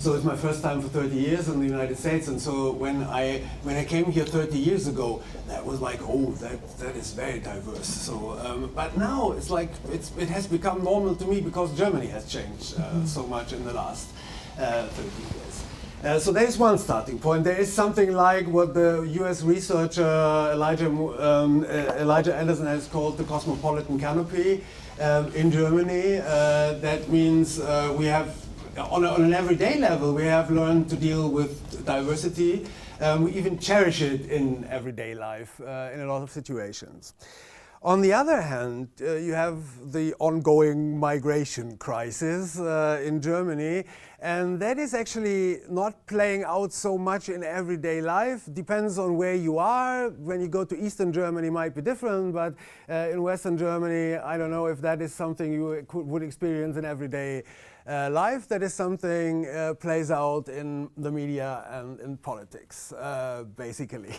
So it's my first time for 30 years in the United States, and so when I came here 30 years ago, that was like, oh, that is very diverse. So, but now it's like it has become normal to me because Germany has changed so much in the last 30 years. So there is one starting point. There is something like what the U.S. researcher Elijah Anderson has called the cosmopolitan canopy in Germany. That means we have, on an everyday level, we have learned to deal with diversity. We even cherish it in everyday life in a lot of situations. On the other hand, you have the ongoing migration crisis in Germany, and that is actually not playing out so much in everyday life. Depends on where you are. When you go to Eastern Germany, it might be different, but in Western Germany, I don't know if that is something you would experience in everyday life. That is something plays out in the media and in politics, basically.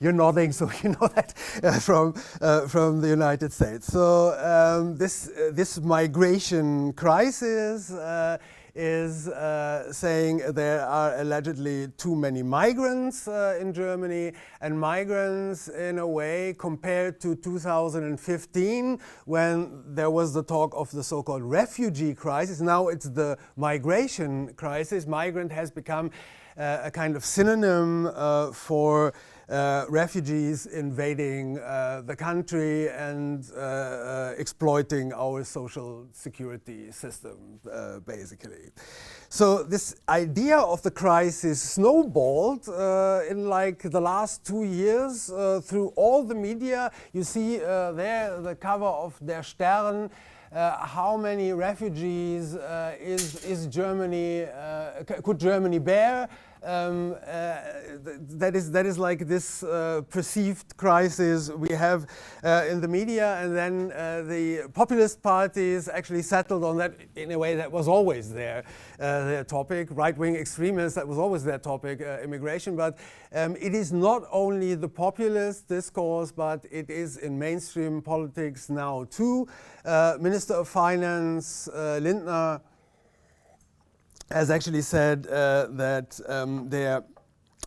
You're nodding, so you know that from the United States. So this migration crisis is saying there are allegedly too many migrants in Germany, and migrants in a way compared to 2015 when there was the talk of the so-called refugee crisis. Now it's the migration crisis. Migrant has become a kind of synonym for refugees invading the country and exploiting our social security system, basically. So this idea of the crisis snowballed in like the last 2 years through all the media. You see there the cover of Der Stern. How many refugees is Germany, could Germany bear? That is like this perceived crisis we have in the media, and then the populist parties actually settled on that in a way that was always their topic. Right-wing extremists, that was always their topic, immigration. But it is not only the populist discourse, but it is in mainstream politics now too. Minister of Finance Lindner has actually said that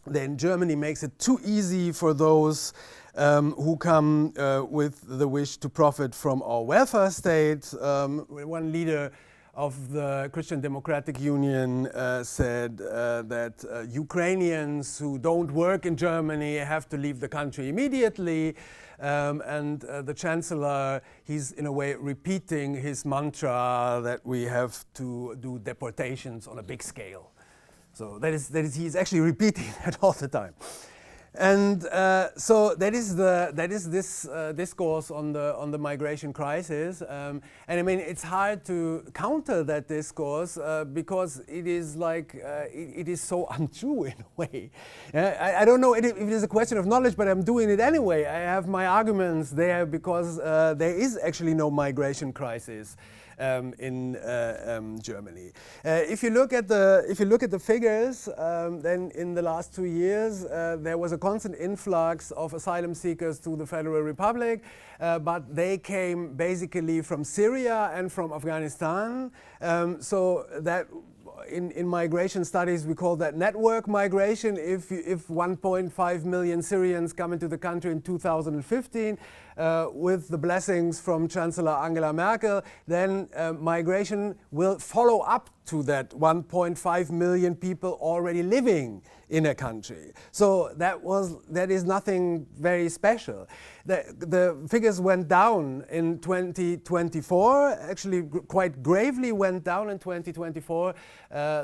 then Germany makes it too easy for those who come with the wish to profit from our welfare state. One leader of the Christian Democratic Union said that Ukrainians who don't work in Germany have to leave the country immediately. And the Chancellor, he's in a way repeating his mantra that we have to do deportations on a big scale. So that is he's actually repeating that all the time. And so that is this discourse on the migration crisis, and I mean it's hard to counter that discourse because it is like it is so untrue in a way. I don't know if it is a question of knowledge, but I'm doing it anyway. I have my arguments there because there is actually no migration crisis in Germany. If you look at the figures, then in the last 2 years there was a constant influx of asylum seekers to the Federal Republic, but they came basically from Syria and from Afghanistan. So that in migration studies we call that network migration. If 1.5 million Syrians come into the country in 2015 with the blessings from Chancellor Angela Merkel, then migration will follow up to that 1.5 million people already living in a country. So that is nothing very special. The figures went down in 2024, actually quite gravely went down in 2024.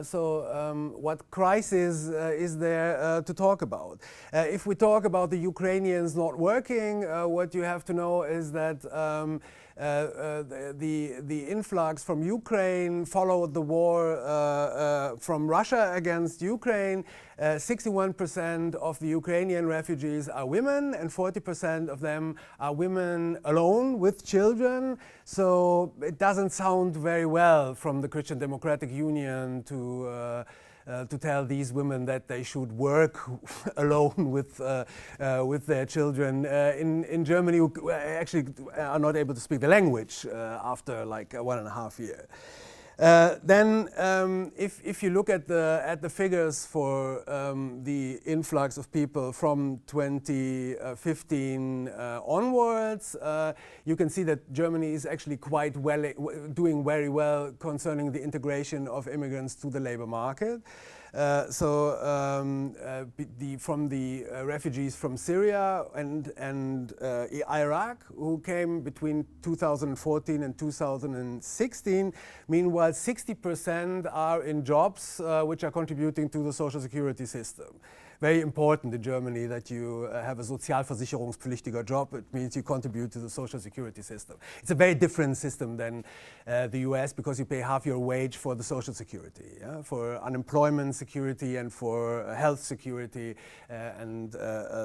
So what crisis is there to talk about? If we talk about the Ukrainians not working, what you have to know is that the influx from Ukraine followed the war from Russia against Ukraine. 61% of the Ukrainian refugees are women, and 40% of them are women alone with children. So it doesn't sound very well from the Christian Democratic Union to tell these women that they should work alone with their children in Germany, who actually are not able to speak the language after like 1.5 years. Then, if you look at the figures for the influx of people from 2015 onwards, you can see that Germany is actually quite well, doing very well concerning the integration of immigrants to the labor market. From the refugees from Syria and Iraq, who came between 2014 and 2016, meanwhile 60% are in jobs which are contributing to the social security system. Very important in Germany that you have a sozialversicherungspflichtiger job. It means you contribute to the social security system. It's a very different system than the US, because you pay half your wage for the social security, for unemployment security and for health security and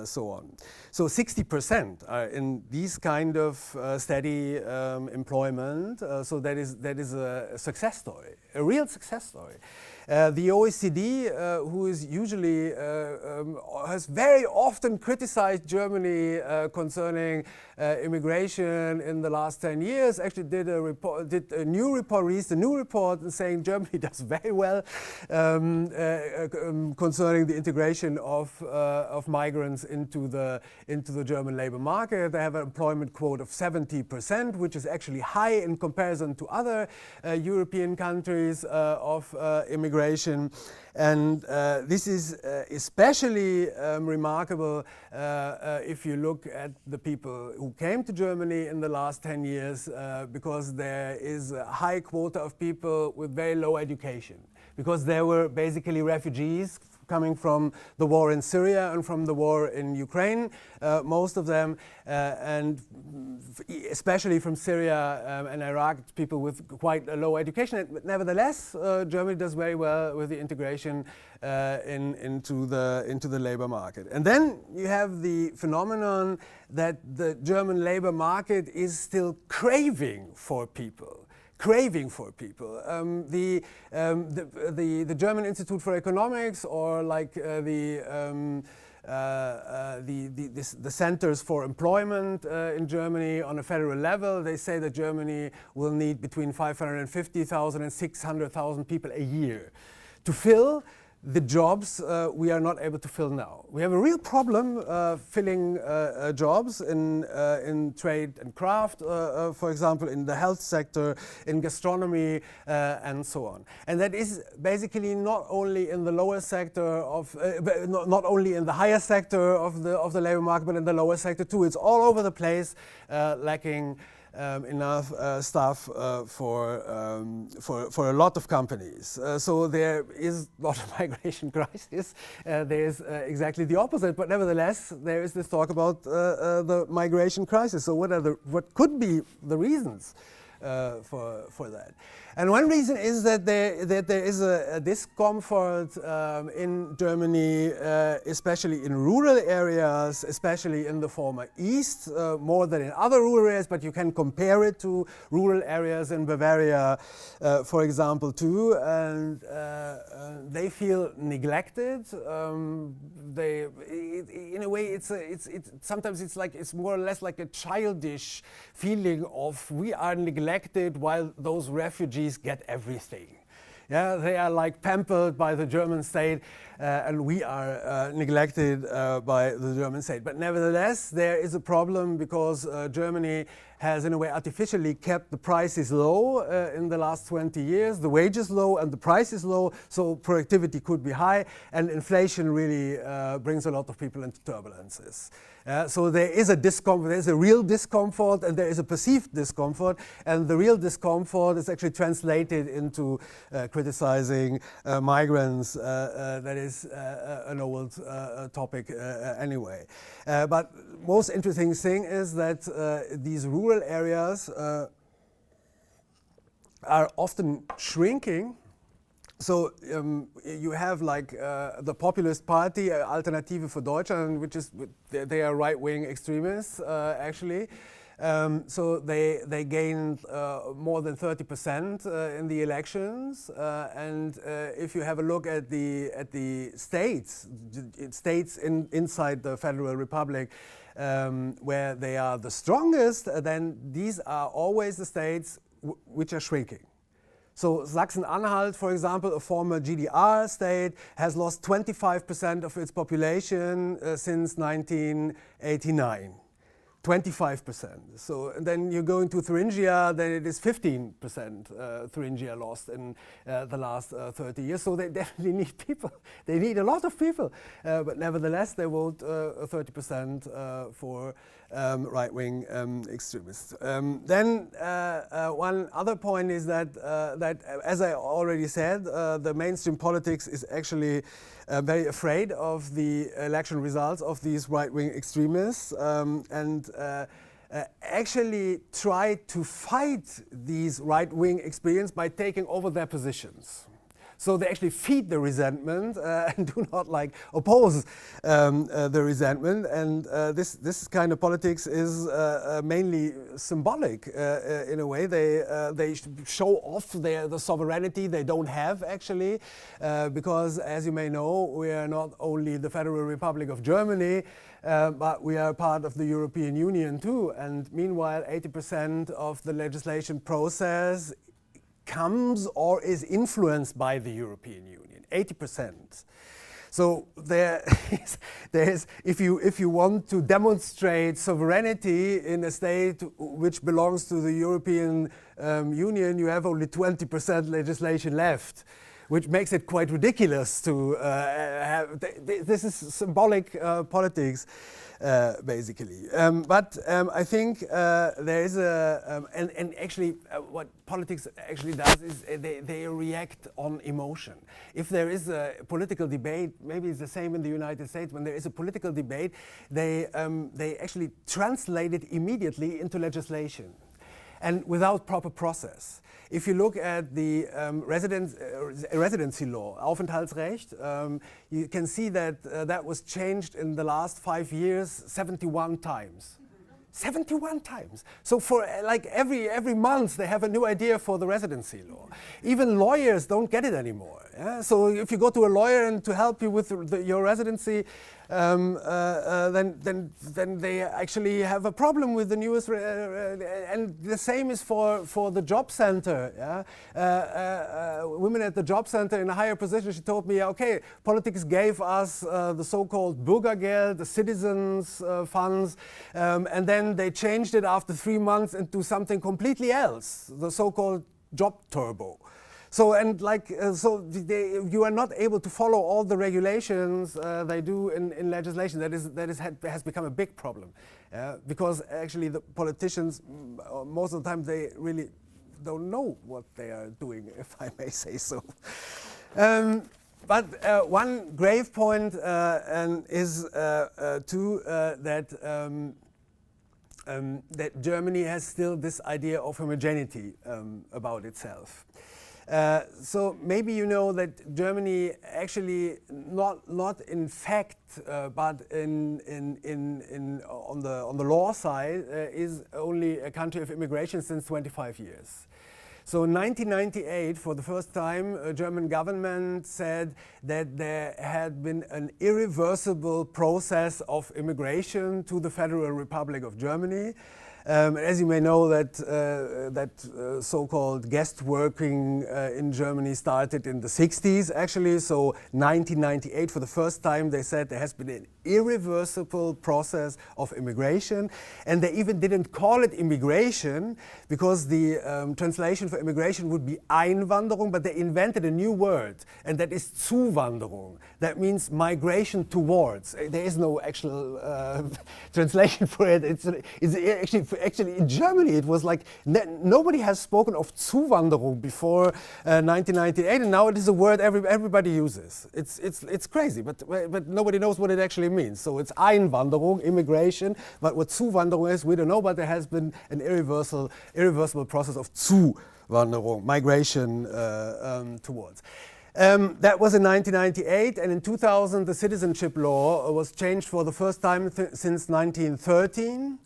so on. So 60% are in these kind of steady employment. So that is a success story, a real success story. The OECD, who is usually has very often criticized Germany concerning immigration in the last 10 years, actually released a new report saying Germany does very well concerning the integration of migrants into the German labor market. They have an employment quote of 70%, which is actually high in comparison to other European countries of immigration. And this is especially remarkable if you look at the people who came to Germany in the last 10 years, because there is a high quota of people with very low education, because they were basically refugees coming from the war in Syria and from the war in Ukraine, most of them, and especially from Syria and Iraq, people with quite a low education. But nevertheless, Germany does very well with the integration into the labor market. And then you have the phenomenon that the German labor market is still craving for people. The German Institute for Economics, or like the centers for employment in Germany on a federal level, they say that Germany will need between 550,000 and 600,000 people a year to fill the jobs we are not able to fill now. We have a real problem filling jobs in trade and craft, for example, in the health sector, in gastronomy, and so on. And that is basically not only in the lower sector of, not only in the higher sector of the labor market, but in the lower sector too. It's all over the place, lacking enough staff for a lot of companies. So there is not a migration crisis. There is exactly the opposite. But nevertheless, there is this talk about the migration crisis. So what could be the reasons for that? And one reason is that there is a discomfort in Germany, especially in rural areas, especially in the former East, more than in other rural areas, but you can compare it to rural areas in Bavaria, for example, too. And they feel neglected. In a way, sometimes it's more or less like a childish feeling of we are neglected while those refugees get everything. Yeah, they are like pampered by the German state, and we are neglected by the German state. But nevertheless, there is a problem because Germany has, in a way, artificially kept the prices low in the last 20 years, the wages low and the price is low, so productivity could be high, and inflation really brings a lot of people into turbulences. So there is a discomfort, there is a real discomfort, and there is a perceived discomfort, and the real discomfort is actually translated into criticizing migrants. That is an old topic anyway. But most interesting thing is that these rural areas are often shrinking. So you have like the populist party, Alternative für Deutschland, which is, they are right-wing extremists actually. So they gained more than 30% in the elections, and if you have a look at the states inside the Federal Republic, where they are the strongest, then these are always the states which are shrinking. So Sachsen-Anhalt, for example, a former GDR state, has lost 25% of its population since 1989. 25%. So then you go into Thuringia, then it is 15% Thuringia lost in the last 30 years. So they definitely need people. They need a lot of people. But nevertheless, they vote 30% for right-wing extremists. Then one other point is that, as I already said, the mainstream politics is actually very afraid of the election results of these right-wing extremists and actually try to fight these right-wing extremists by taking over their positions. So they actually feed the resentment and do not oppose the resentment. And this kind of politics is mainly symbolic in a way. They show off the sovereignty they don't have actually, because as you may know, we are not only the Federal Republic of Germany, but we are part of the European Union too. And meanwhile, 80% of the legislation process comes or is influenced by the European Union, 80%. So there is if you want to demonstrate sovereignty in a state which belongs to the European Union, you have only 20% legislation left, which makes it quite ridiculous to have. This is symbolic politics. Basically. But I think there is and actually what politics actually does is they react on emotion. If there is a political debate, maybe it's the same in the United States, when there is a political debate, they actually translate it immediately into legislation and without proper process. If you look at the residency law, Aufenthaltsrecht, you can see that that was changed in the last 5 years 71 times. 71 times. So for every month they have a new idea for the residency law. Even lawyers don't get it anymore. Yeah? So if you go to a lawyer and to help you with your residency, then they actually have a problem with the newest, and the same is for the job center. Yeah? Women at the job center in a higher position, she told me, okay, politics gave us the so-called Bürgergeld, the citizens' funds, and then they changed it after 3 months into something completely else, the so-called job turbo. So you are not able to follow all the regulations they do in legislation. That has become a big problem, because actually the politicians most of the time they really don't know what they are doing, if I may say so. But one grave point is too that Germany has still this idea of homogeneity about itself. So maybe you know that Germany actually not in fact, but on the law side, is only a country of immigration since 25 years. So in 1998, for the first time, a German government said that there had been an irreversible process of immigration to the Federal Republic of Germany. As you may know, that so-called guest working in Germany started in the 60s, actually. So 1998, for the first time, they said there has been an irreversible process of immigration. And they even didn't call it immigration, because the translation for immigration would be Einwanderung, but they invented a new word, and that is Zuwanderung. That means migration towards. There is no actual translation for it. It's actually in Germany it was like nobody has spoken of Zuwanderung before 1998, and now it is a word everybody uses. It's crazy, but nobody knows what it actually means. So it's Einwanderung, immigration, but what Zuwanderung is, we don't know. But there has been an irreversible process of Zuwanderung, migration towards. That was in 1998, and in 2000 the citizenship law was changed for the first time since 1913.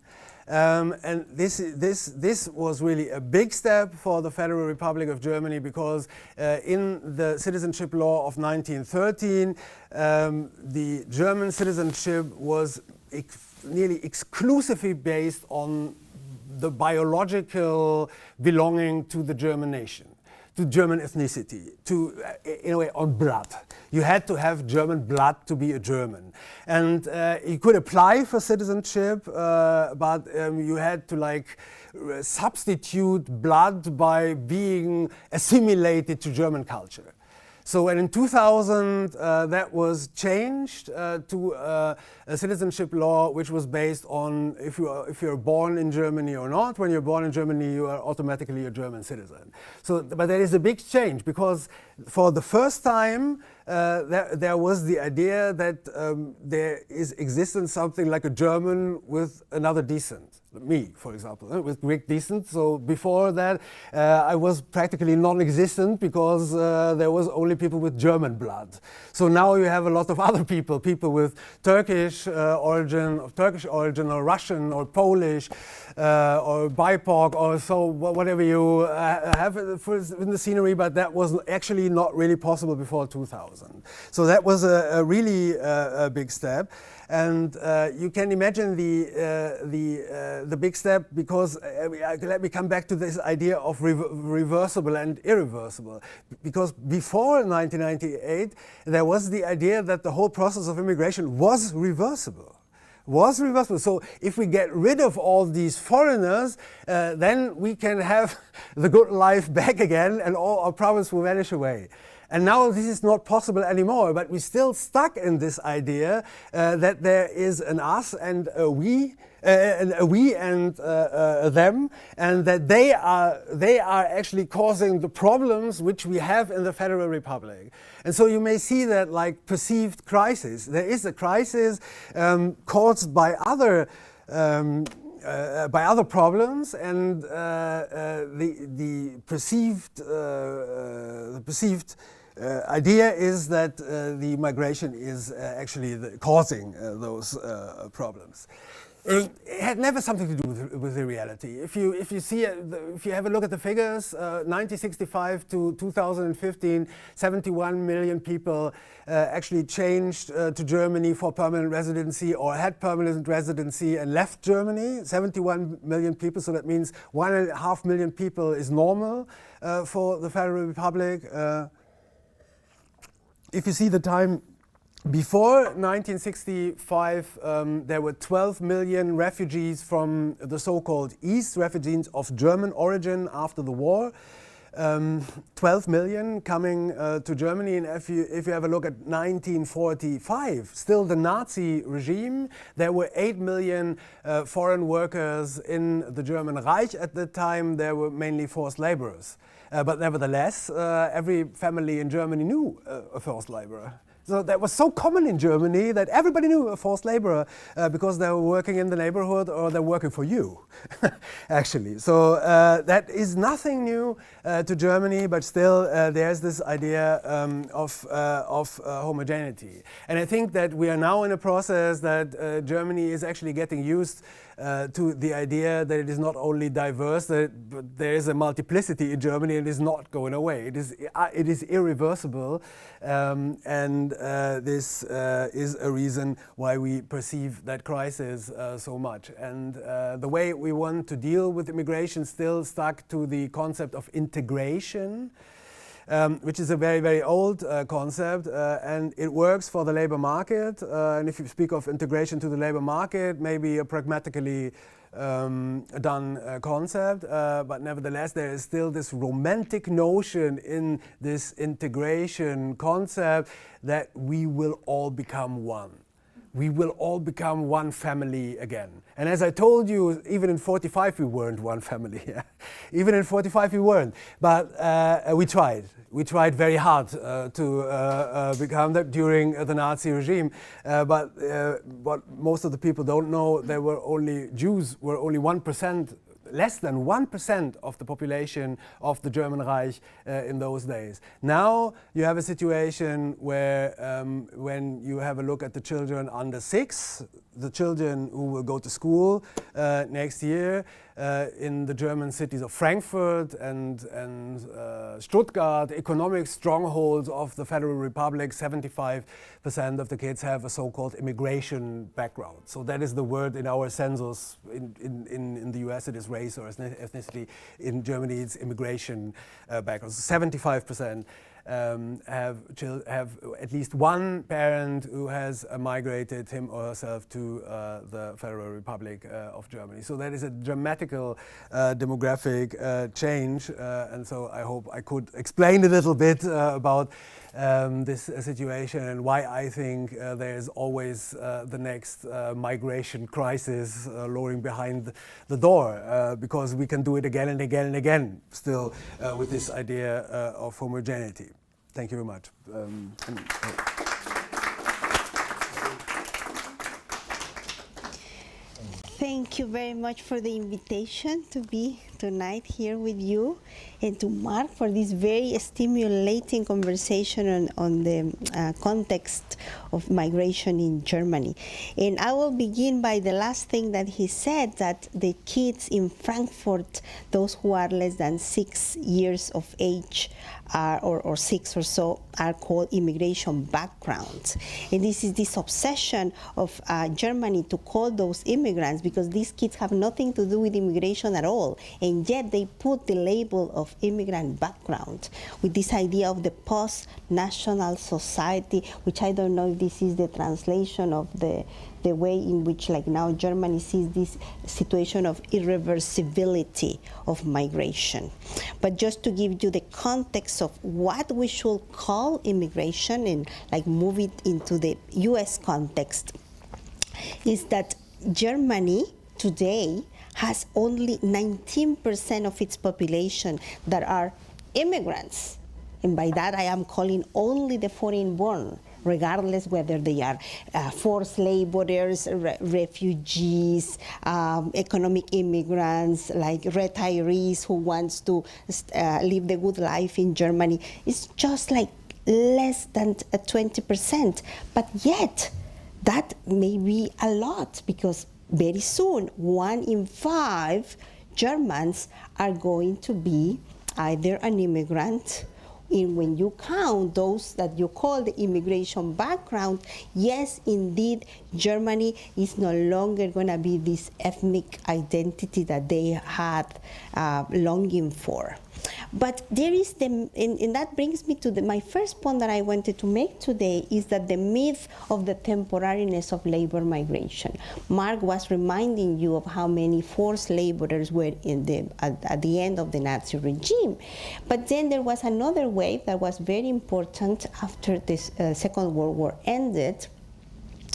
And this was really a big step for the Federal Republic of Germany, because in the citizenship law of 1913, the German citizenship was nearly exclusively based on the biological belonging to the German nation, to German ethnicity, to, in a way, on blood. You had to have German blood to be a German. And you could apply for citizenship, but you had to like substitute blood by being assimilated to German culture. So when in 2000 that was changed to a citizenship law which was based on if you're born in Germany or not. When you're born in Germany, you are automatically a German citizen. So, but there is a big change because for the first time there was the idea that there exists something like a German with another descent. Me, for example, with Greek descent. So before that, I was practically non-existent because there was only people with German blood. So now you have a lot of other people with Turkish origin, or Russian, or Polish, or BIPOC, or so whatever you have in the scenery. But that was actually not really possible before 2000. So that was a really big step. And you can imagine the big step because let me come back to this idea of reversible and irreversible. Because before 1998, there was the idea that the whole process of immigration was reversible. So if we get rid of all these foreigners, then we can have the good life back again and all our problems will vanish away. And now this is not possible anymore, but we're still stuck in this idea that there is an us and a we and them, and that they are actually causing the problems which we have in the Federal Republic. And so you may see that like perceived crisis. There is a crisis caused by other problems, and the perceived idea is that the migration is actually causing those problems. It had never something to do with the reality. If you have a look at the figures, 1965 to 2015, 71 million people actually changed to Germany for permanent residency or had permanent residency and left Germany. 71 million people, so that means 1.5 million people is normal for the Federal Republic. If you see the time before 1965, there were 12 million refugees from the so-called East, refugees of German origin after the war. 12 million coming to Germany, and if you have a look at 1945, still the Nazi regime, there were 8 million foreign workers in the German Reich at the time. There were mainly forced laborers. But nevertheless, every family in Germany knew a forced laborer. So that was so common in Germany that everybody knew a forced laborer because they were working in the neighborhood or they're working for you, actually. So that is nothing new to Germany, but still there's this idea of homogeneity. And I think that we are now in a process that Germany is actually getting used to the idea that it is not only diverse, but there is a multiplicity in Germany and it is not going away. It is irreversible, and this is a reason why we perceive that crisis so much. And the way we want to deal with immigration still stuck to the concept of integration, which is a very, very old concept, and it works for the labor market. And if you speak of integration to the labor market, maybe a pragmatically done concept, but nevertheless there is still this romantic notion in this integration concept that we will all become one. We will all become one family again. And as I told you, even in 45 we weren't one family. Even in 45 we weren't. But we tried. We tried very hard to become that during the Nazi regime. But what most of the people don't know, Jews were only 1%, less than 1% of the population of the German Reich in those days. Now you have a situation where when you have a look at the children under 6, the children who will go to school next year, in the German cities of Frankfurt and Stuttgart, economic strongholds of the Federal Republic. 75% of the kids have a so-called immigration background. So that is the word in our census. In the US it is race or ethnicity. In Germany it's immigration background. So 75% have at least one parent who has migrated him or herself to the Federal Republic of Germany. So that is a dramatical demographic change, and so I hope I could explain a little bit about this situation and why I think there is always the next migration crisis lowering behind the door, because we can do it again and again and again still with this idea of homogeneity. Thank you very much. Thank you very much for the invitation to be tonight here with you, and to Mark for this very stimulating conversation on the context of migration in Germany. And I will begin by the last thing that he said, that the kids in Frankfurt, those who are less than 6 years of age, or 6 or so, are called immigration backgrounds. And this is this obsession of Germany to call those immigrants, because these kids have nothing to do with immigration at all, and yet they put the label of immigrant background with this idea of the post-national society, which I don't know if this is the translation of the way in which, like now, Germany sees this situation of irreversibility of migration. But just to give you the context of what we should call immigration and like move it into the US context, is that Germany today has only 19% of its population that are immigrants. And by that I am calling only the foreign-born, regardless whether they are forced laborers, refugees, economic immigrants, like retirees who wants to live the good life in Germany. It's just like less than 20%. But yet, that may be a lot, because very soon 1 in 5 Germans are going to be either an immigrant. And when you count those that you call the immigration background, yes, indeed, Germany is no longer going to be this ethnic identity that they had longing for. But there is and that brings me to my first point that I wanted to make today, is that the myth of the temporariness of labor migration. Mark was reminding you of how many forced laborers were at the end of the Nazi regime. But then there was another wave that was very important after this Second World War ended,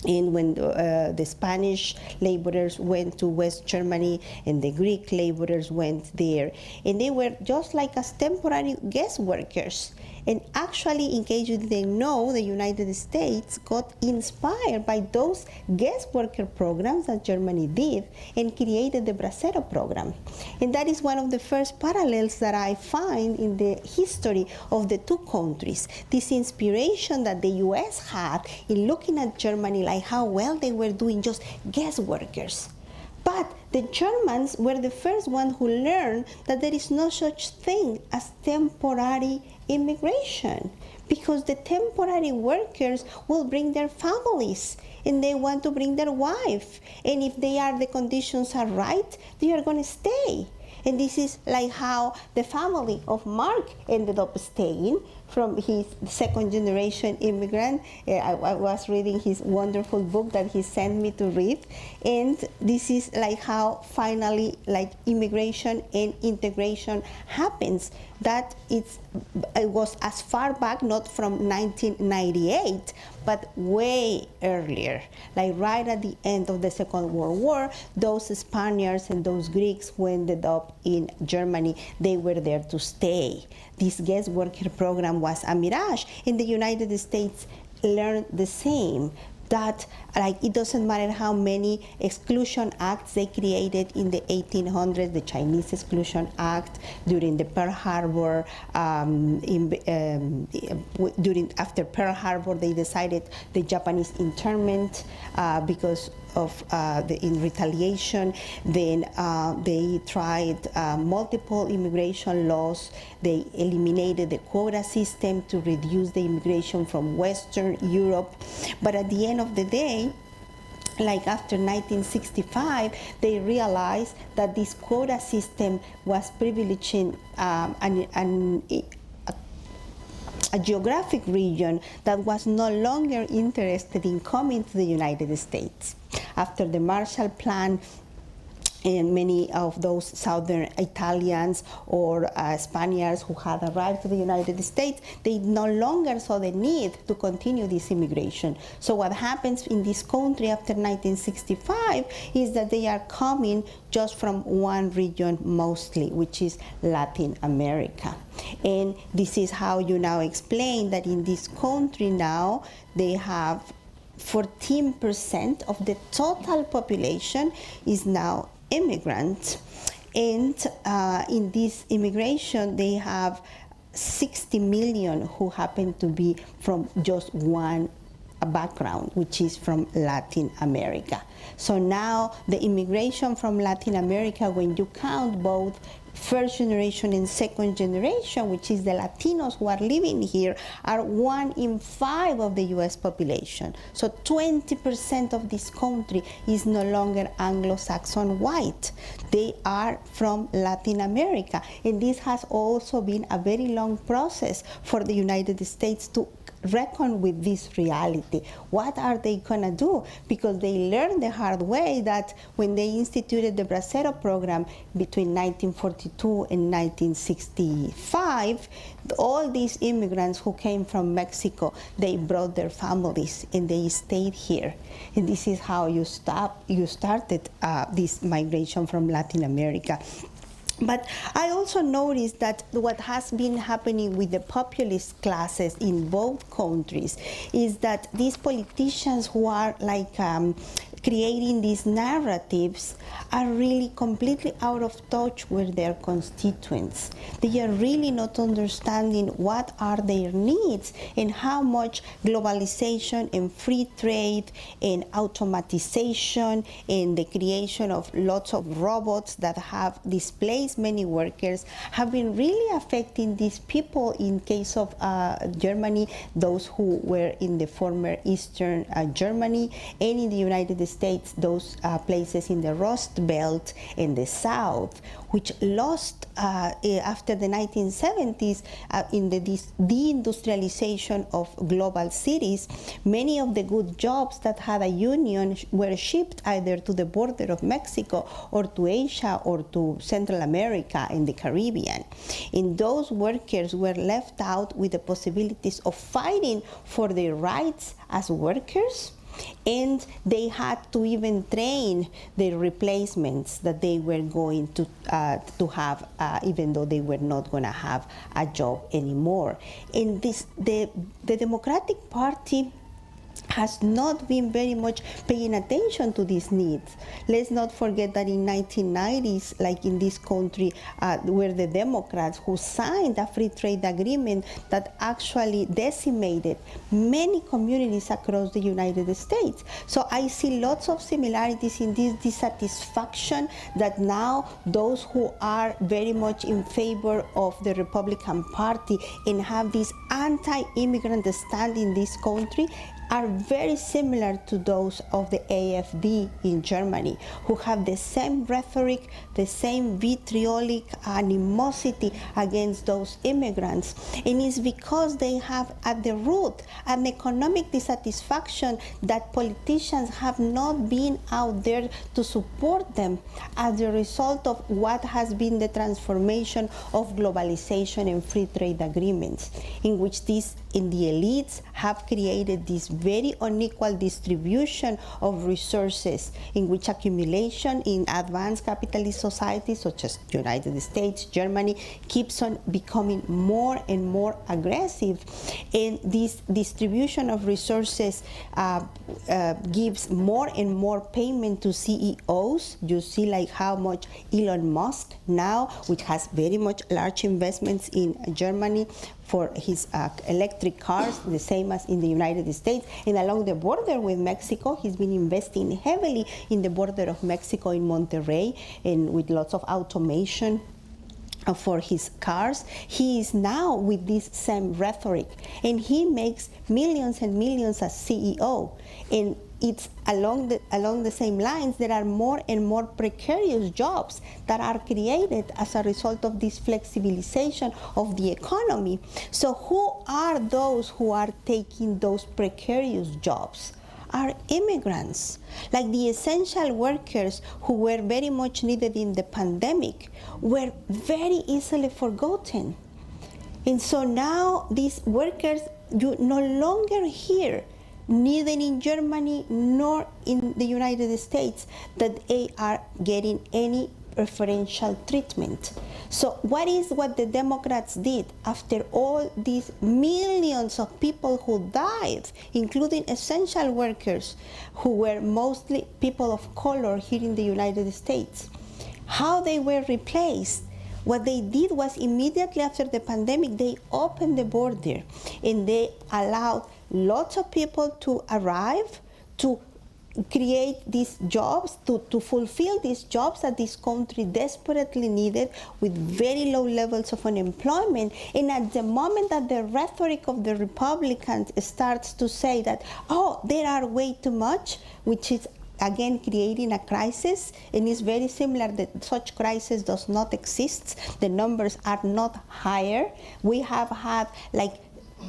and when the Spanish laborers went to West Germany and the Greek laborers went there, and they were just like as temporary guest workers. And actually, in case you didn't know, the United States got inspired by those guest worker programs that Germany did and created the Bracero program. And that is one of the first parallels that I find in the history of the two countries. This inspiration that the US had in looking at Germany, like how well they were doing just guest workers. But the Germans were the first ones who learned that there is no such thing as temporary immigration, because the temporary workers will bring their families and they want to bring their wife, and if the conditions are right, they are going to stay. And this is like how the family of Mark ended up staying, from his second generation immigrant. I was reading his wonderful book that he sent me to read. And this is like how finally like immigration and integration happens. That it was as far back, not from 1998, but way earlier. Like right at the end of the Second World War, those Spaniards and those Greeks who ended up in Germany, they were there to stay. This guest worker program was a mirage. In the United States, learned the same. that, like, it doesn't matter how many exclusion acts they created in the 1800s, the Chinese Exclusion Act, during the Pearl Harbor, after Pearl Harbor, they decided the Japanese internment because of in retaliation. Then they tried multiple immigration laws. They eliminated the quota system to reduce the immigration from Western Europe. But at the end of the day, like after 1965, they realized that this quota system was privileging a geographic region that was no longer interested in coming to the United States. After the Marshall Plan, and many of those Southern Italians or Spaniards who had arrived to the United States, they no longer saw the need to continue this immigration. So what happens in this country after 1965 is that they are coming just from one region mostly, which is Latin America. And this is how you now explain that in this country now they have 14% of the total population is now immigrants, and in this immigration they have 60 million who happen to be from just one background, which is from Latin America. So now the immigration from Latin America, when you count both first generation and second generation, which is the Latinos who are living here, are 1 in 5 of the US population. So 20% of this country is no longer Anglo-Saxon white. They are from Latin America. And this has also been a very long process for the United States to reckon with this reality. What are they gonna do? Because they learned the hard way that when they instituted the Bracero program between 1942 and 1965, all these immigrants who came from Mexico, they brought their families and they stayed here. And this is how you started this migration from Latin America. But I also noticed that what has been happening with the populist classes in both countries is that these politicians who are like creating these narratives are really completely out of touch with their constituents. They are really not understanding what are their needs and how much globalization and free trade and automatization and the creation of lots of robots that have displaced many workers have been really affecting these people. In case of Germany, those who were in the former Eastern Germany, and in the United States, those places in the Rust Belt in the South, which lost after the 1970s in the deindustrialization of global cities. Many of the good jobs that had a union were shipped either to the border of Mexico or to Asia or to Central America and the Caribbean. And those workers were left out with the possibilities of fighting for their rights as workers, and they had to even train their replacements that they were going to have, even though they were not going to have a job anymore. And the Democratic Party has not been very much paying attention to these needs. Let's not forget that in 1990s, like in this country, were the Democrats who signed a free trade agreement that actually decimated many communities across the United States. So I see lots of similarities in this dissatisfaction that now those who are very much in favor of the Republican Party and have this anti-immigrant stand in this country are very similar to those of the AfD in Germany, who have the same rhetoric, the same vitriolic animosity against those immigrants. And it's because they have at the root an economic dissatisfaction that politicians have not been out there to support them as a result of what has been the transformation of globalization and free trade agreements, in which these in the elites have created this very unequal distribution of resources, in which accumulation in advanced capitalist societies such as United States, Germany, keeps on becoming more and more aggressive. And this distribution of resources gives more and more payment to CEOs. You see like how much Elon Musk now, which has very much large investments in Germany for his electric cars, the same as in the United States. And along the border with Mexico, he's been investing heavily in the border of Mexico in Monterrey, and with lots of automation for his cars. He is now with this same rhetoric, and he makes millions and millions as CEO. And it's along the same lines, there are more and more precarious jobs that are created as a result of this flexibilization of the economy. So who are those who are taking those precarious jobs? Are immigrants, like the essential workers who were very much needed in the pandemic, were very easily forgotten. And so now these workers, you no longer hear, neither in Germany nor in the United States, that they are getting any preferential treatment. So what the Democrats did after all these millions of people who died, including essential workers who were mostly people of color here in the United States, how they were replaced? What they did was immediately after the pandemic, they opened the border and they allowed lots of people to arrive, to create these jobs, to fulfill these jobs that this country desperately needed, with very low levels of unemployment. And at the moment that the rhetoric of the Republicans starts to say that, oh, there are way too much, which is again creating a crisis, and it's very similar that such crisis does not exist. The numbers are not higher. We have had like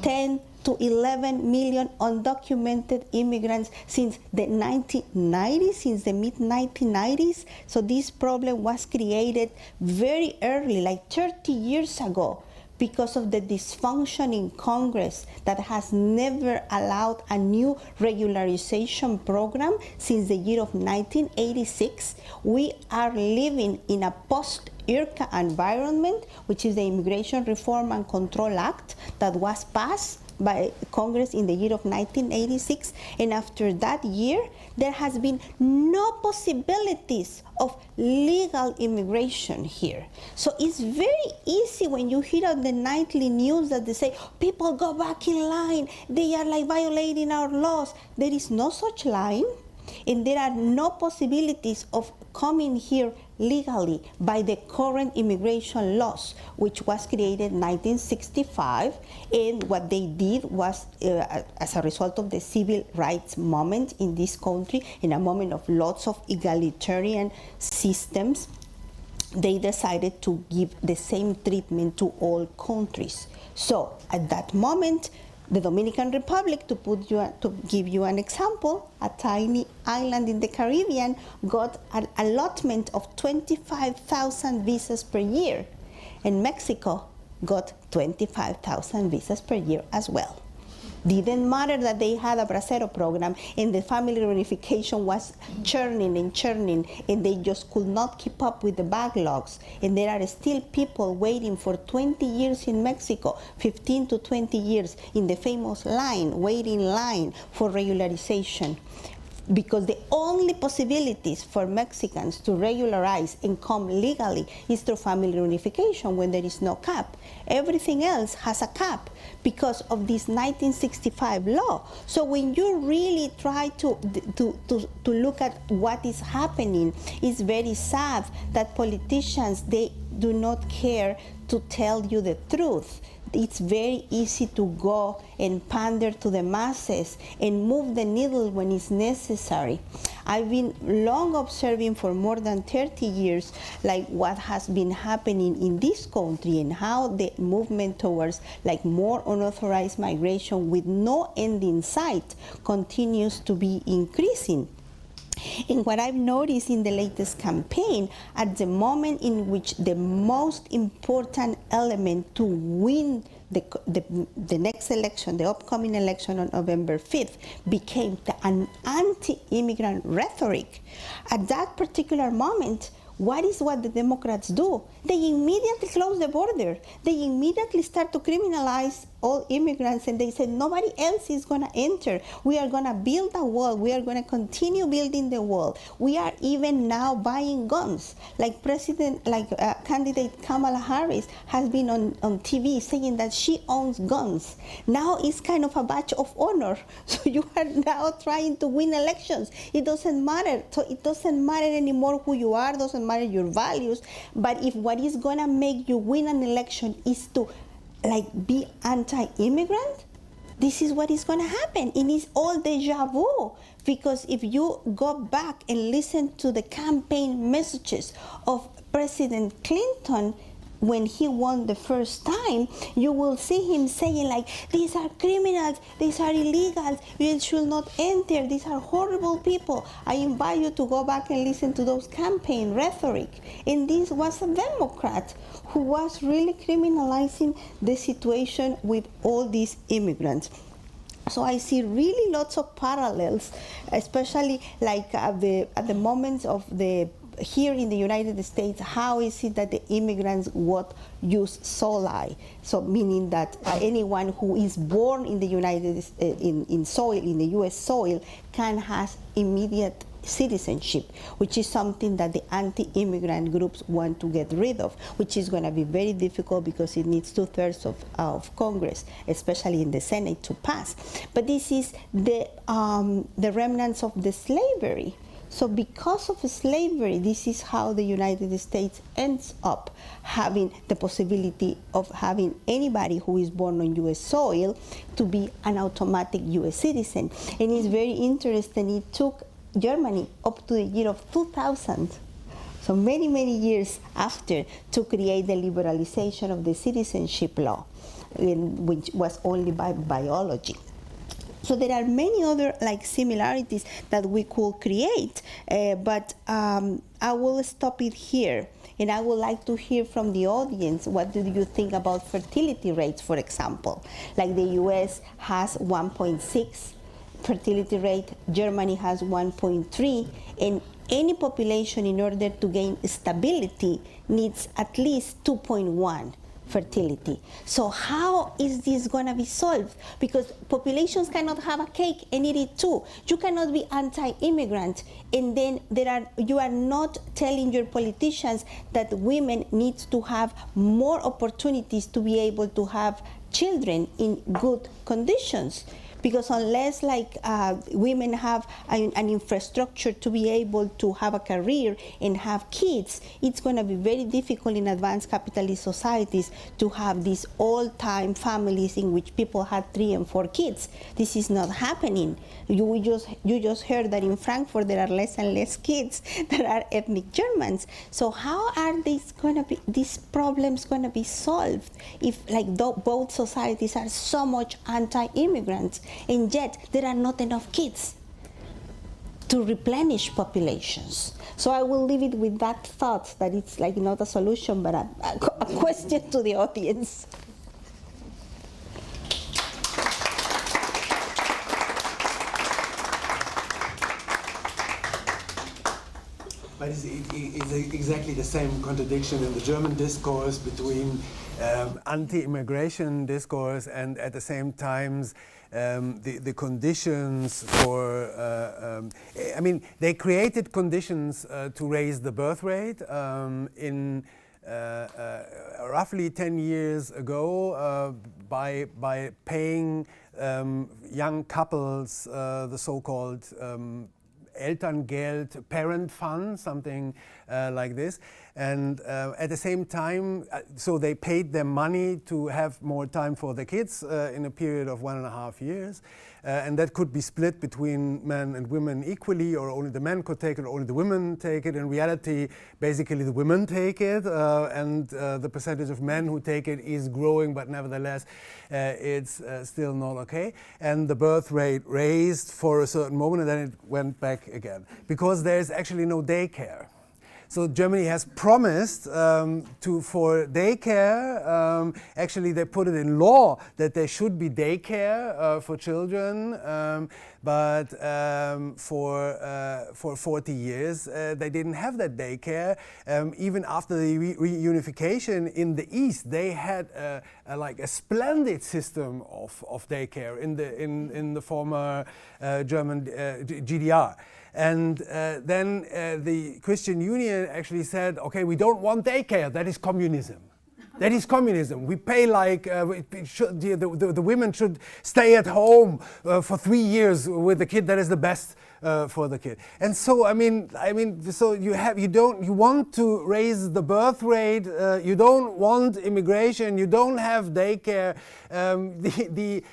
10 to 11 million undocumented immigrants since the 1990s, since the mid-1990s. So this problem was created very early, like 30 years ago, because of the dysfunction in Congress that has never allowed a new regularization program since the year of 1986. We are living in a post-IRCA environment, which is the Immigration Reform and Control Act that was passed by Congress in the year of 1986, and after that year, there has been no possibilities of legal immigration here. So it's very easy when you hear on the nightly news that they say, people go back in line, they are like violating our laws. There is no such line, and there are no possibilities of coming here legally by the current immigration laws, which was created in 1965. And what they did was, as a result of the civil rights moment in this country, in a moment of lots of egalitarian systems, they decided to give the same treatment to all countries. So at that moment, the Dominican Republic, to give you an example, a tiny island in the Caribbean, got an allotment of 25,000 visas per year, and Mexico got 25,000 visas per year as well. Didn't matter that they had a Bracero program and the family reunification was churning and churning, and they just could not keep up with the backlogs. And there are still people waiting for 20 years in Mexico, 15 to 20 years in the famous waiting line for regularization. Because the only possibilities for Mexicans to regularize and come legally is through family reunification when there is no cap. Everything else has a cap because of this 1965 law. So when you really try to look at what is happening, it's very sad that politicians, they do not care to tell you the truth. It's very easy to go and pander to the masses and move the needle when it's necessary. I've been long observing for more than 30 years like what has been happening in this country and how the movement towards like more unauthorized migration with no end in sight continues to be increasing. And what I've noticed in the latest campaign, at the moment in which the most important element to win the next election, the upcoming election on November 5th, became an anti-immigrant rhetoric, at that particular moment, what the Democrats do? They immediately close the border. They immediately start to criminalize all immigrants, and they said nobody else is going to enter. We are going to build a wall. We are going to continue building the wall. We are even now buying guns. Like candidate Kamala Harris has been on TV saying that she owns guns. Now it's kind of a badge of honor. So you are now trying to win elections. It doesn't matter. So it doesn't matter anymore who you are, doesn't matter your values. But if what is going to make you win an election is to be anti-immigrant, this is what is going to happen. And it's all deja vu, because if you go back and listen to the campaign messages of President Clinton when he won the first time, you will see him saying these are criminals, these are illegals, you should not enter, these are horrible people. I invite you to go back and listen to those campaign rhetoric. And this was a Democrat who was really criminalizing the situation with all these immigrants. So I see really lots of parallels, especially at the moments of here in the United States. How is it that the immigrants would use soli? So meaning that anyone who is born in the in the U.S. soil can have immediate citizenship, which is something that the anti-immigrant groups want to get rid of, which is going to be very difficult because it needs 2/3 of Congress, especially in the Senate, to pass. But this is the remnants of the slavery. So because of slavery, this is how the United States ends up having the possibility of having anybody who is born on U.S. soil to be an automatic U.S. citizen. And it's very interesting, it took Germany up to the year of 2000, so many, many years after, to create the liberalization of the citizenship law, which was only by biology. So there are many other similarities that we could create, but I will stop it here. And I would like to hear from the audience, what do you think about fertility rates, for example? Like the US has 1.6 fertility rate, Germany has 1.3, and any population, in order to gain stability, needs at least 2.1 fertility. So how is this going to be solved? Because populations cannot have a cake and eat it too. You cannot be anti-immigrant and then you are not telling your politicians that women need to have more opportunities to be able to have children in good conditions. Because unless women have an infrastructure to be able to have a career and have kids, it's going to be very difficult in advanced capitalist societies to have these all-time families in which people had 3 and 4 kids. This is not happening. You just heard that in Frankfurt there are less and less kids that are ethnic Germans. So how are these problems going to be solved if both societies are so much anti-immigrants? And yet there are not enough kids to replenish populations. So I will leave it with that thought, that it's not a solution but a question to the audience. But it's exactly the same contradiction in the German discourse between anti-immigration discourse and at the same time the conditions for, they created conditions to raise the birth rate in roughly 10 years ago by paying young couples the so-called Elterngeld, parent fund, something like this. And at the same time, so they paid them money to have more time for the kids in a period of 1.5 years. and that could be split between men and women equally, or only the men could take it, or only the women take it. In reality, basically the women take it, and the percentage of men who take it is growing, but nevertheless it's still not okay. And the birth rate raised for a certain moment, and then it went back again, because there's actually no daycare. So Germany has promised for daycare. Actually, they put it in law that there should be daycare for children, but for 40 years they didn't have that daycare. Even after the reunification in the East, they had like a splendid system of daycare in the former German GDR. And then the Christian Union actually said, okay, we don't want daycare, that is communism. That is communism. We pay like, the women should stay at home for 3 years with the kid, that is the best for the kid. And so, so you want to raise the birth rate, you don't want immigration, you don't have daycare. The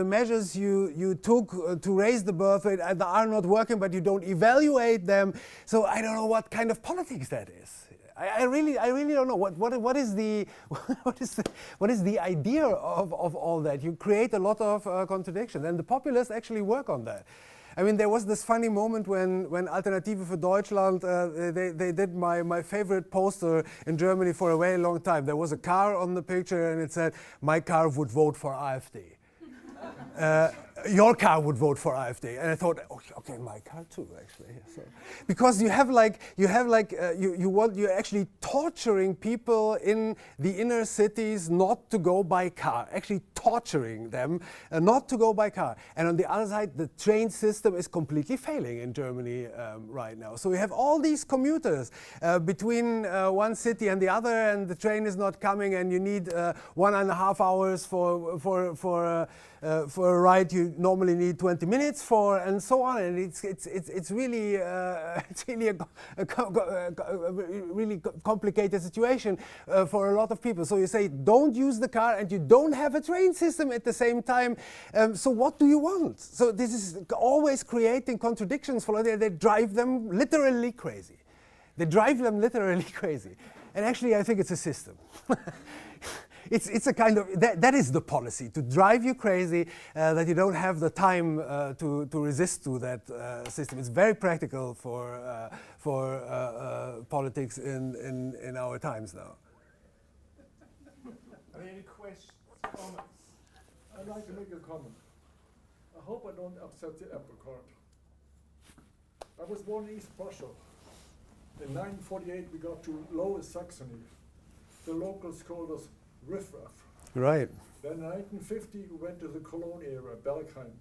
measures you took to raise the birth rate are not working, but you don't evaluate them. So I don't know what kind of politics that is. I really don't know what is the what is the idea of all that. You create a lot of contradictions, and the populists actually work on that. I mean, there was this funny moment when Alternative für Deutschland, they did my favorite poster in Germany for a very long time. There was a car on the picture, and it said, "My car would vote for AfD." Your car would vote for AfD, and I thought, oh, okay, my car too, actually. So, because you're actually torturing people in the inner cities not to go by car, actually torturing them not to go by car. And on the other side, the train system is completely failing in Germany right now. So we have all these commuters between one city and the other, and the train is not coming, and you need 1.5 hours for a ride you normally need 20 minutes for, and so on. And it's really a really complicated situation for a lot of people. So you say don't use the car, and you don't have a train system at the same time. So what do you want? So this is always creating contradictions for them. They drive them literally crazy. They drive them literally crazy. And actually, I think it's a system. It's a kind of, that is the policy, to drive you crazy, that you don't have the time to resist to that system. It's very practical for politics in our times now. Any questions, comments? I'd like to make a comment. I hope I don't upset the apple cart. I was born in East Prussia. In 1948 we got to Lower Saxony. The locals called us riffraff. Right. Then in 1950 we went to the Cologne area, Bergheim.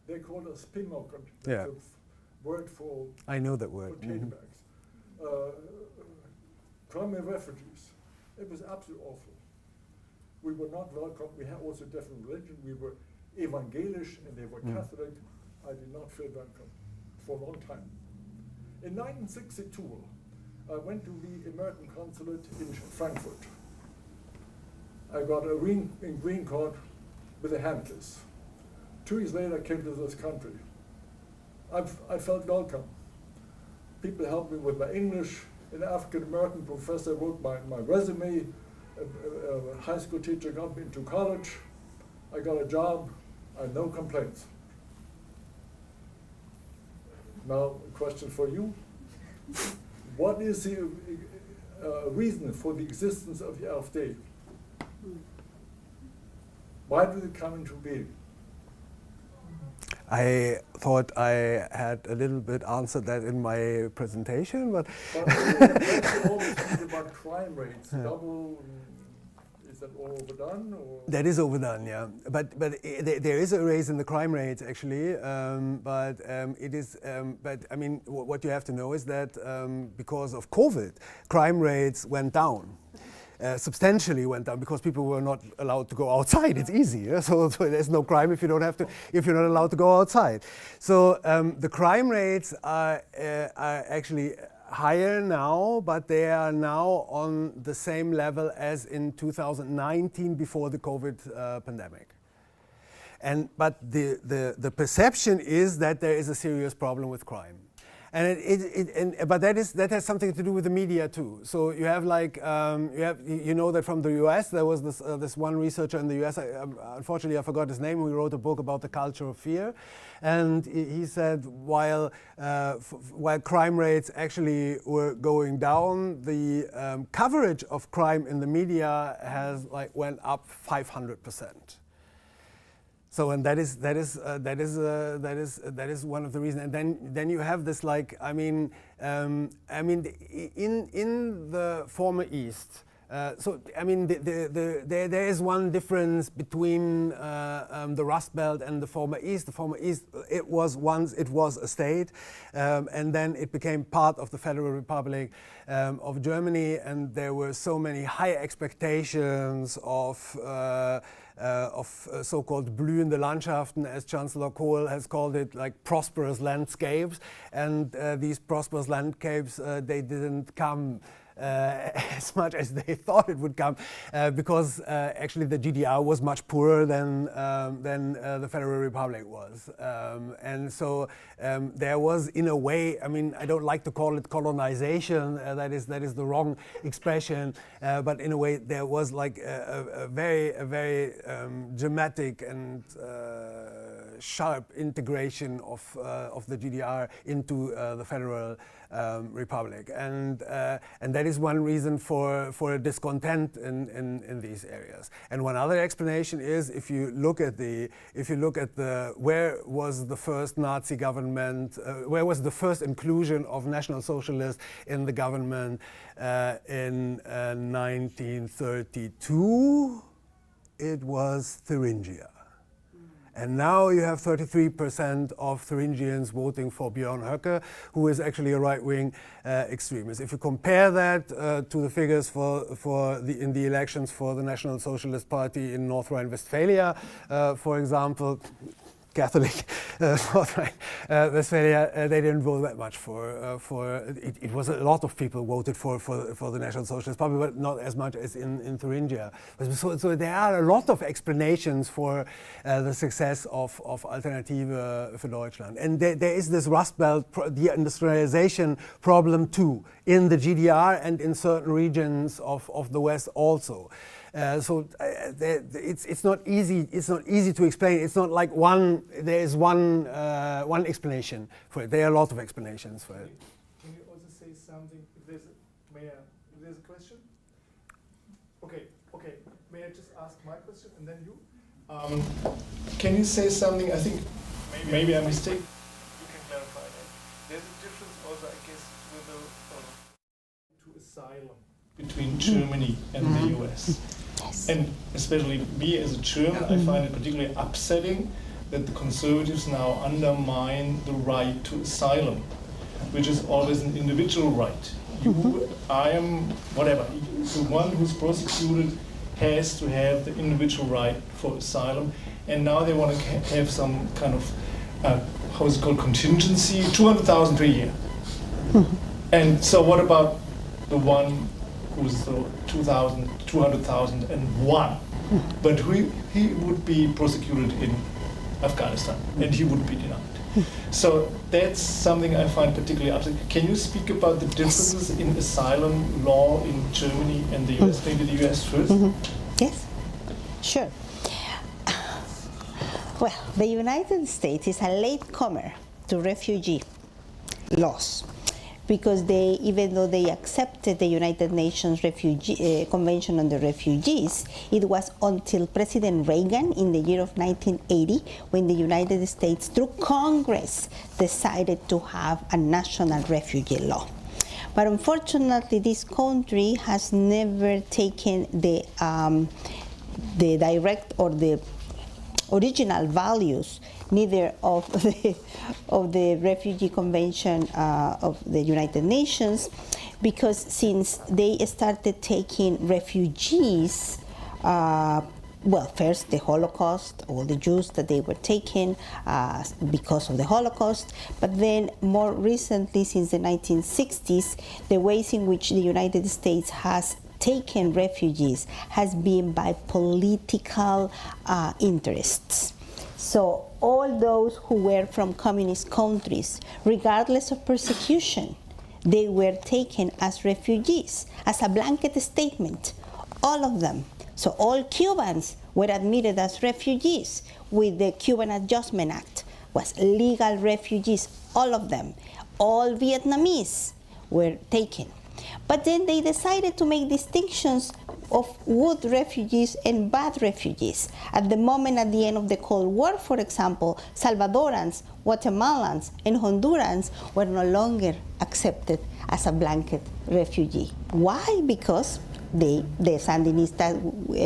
They called us Pimocken. Yeah. That's a word for I know that word. potato Mhm. bags. Primary refugees. It was absolutely awful. We were not welcome. We had also different religion. We were evangelisch and they were Catholic. I did not feel welcome for a long time. In 1962, I went to the American consulate in Frankfurt. I got a green card with a hand kiss. 2 years later, I came to this country. I felt welcome. People helped me with my English. An African-American professor wrote my resume. A high school teacher got me into college. I got a job. I have no complaints. Now, a question for you. What is the reason for the existence of the AfD? Why did it come into being? I thought I had a little bit answered that in my presentation, but But always about crime rates, double. Is that all overdone? Or? that is overdone, yeah. But there is a raise in the crime rate actually. It is. But I mean, what you have to know is that because of COVID, crime rates went down. Substantially went down because people were not allowed to go outside. It's easy, yeah? So there's no crime if you don't have to, if you're not allowed to go outside. So the crime rates are actually higher now, but they are now on the same level as in 2019 before the COVID pandemic. But the perception is that there is a serious problem with crime. But that has something to do with the media too. So you have like you know that from the U.S. there was this one researcher in the U.S. Unfortunately I forgot his name. He wrote a book about the culture of fear, and he said while crime rates actually were going down, the coverage of crime in the media has like went up 500%. So, and that is one of the reasons. And then you have this like in the former East. So I mean there is one difference between the Rust Belt and the former East. The former East, it was a state, and then it became part of the Federal Republic of Germany, and there were so many high expectations of so-called blühende Landschaften, as Chancellor Kohl has called it, like prosperous landscapes. And these prosperous landscapes, they didn't come as much as they thought it would come, because actually the GDR was much poorer than the Federal Republic was. And so there was, in a way, I mean, I don't like to call it colonization, that is the wrong expression, but in a way there was like a very dramatic and sharp integration of the GDR into the Federal Republic, and that is one reason for a discontent in these areas. And one other explanation is if you look at where was the first Nazi government, where was the first inclusion of National Socialists in the government in 1932, it was Thuringia. And now you have 33% of Thuringians voting for Björn Höcke, who is actually a right-wing extremist. If you compare that to the figures in the elections for the National Socialist Party in North Rhine-Westphalia, for example, Catholic North Rhine-Westphalia, they didn't vote that much for it was a lot of people voted for the National Socialist Party, but not as much as in Thuringia. So there are a lot of explanations for the success of Alternative für Deutschland. And there is this Rust Belt deindustrialization problem too, in the GDR and in certain regions of the West also. It's not easy. It's not easy to explain. It's not like there is one explanation for it. There are a lot of explanations for it. Can you also say something? If there's a question? Okay. May I just ask my question and then you? Can you say something? I think maybe I'm mistaken. You can clarify that. There's a difference also, I guess, with to asylum between Germany and the US. Yes. And especially me as a German, I find it particularly upsetting that the conservatives now undermine the right to asylum, which is always an individual right. I am, whatever, the one who's prosecuted has to have the individual right for asylum, and now they want to have some kind of, how is it called, contingency, 200,000 per year. And so what about the one who's the 200,001, but he would be prosecuted in Afghanistan, and he would be denied. So that's something I find particularly upsetting. Can you speak about the differences in asylum law in Germany and the US? Maybe the US first? Yes, sure. Well, the United States is a latecomer to refugee laws, because even though they accepted the United Nations Convention on the Refugees, it was until President Reagan in the year of 1980 when the United States, through Congress, decided to have a national refugee law. But unfortunately, this country has never taken the direct or the original values, neither of the Refugee Convention of the United Nations, because since they started taking refugees, first the Holocaust, all the Jews that they were taking because of the Holocaust, but then more recently, since the 1960s, the ways in which the United States has taken refugees has been by political interests. So all those who were from communist countries, regardless of persecution, they were taken as refugees, as a blanket statement, all of them. So all Cubans were admitted as refugees with the Cuban Adjustment Act, was legal refugees, all of them. All Vietnamese were taken. But then they decided to make distinctions of good refugees and bad refugees. At the moment, at the end of the Cold War, for example, Salvadorans, Guatemalans, and Hondurans were no longer accepted as a blanket refugee. Why? Because the Sandinistas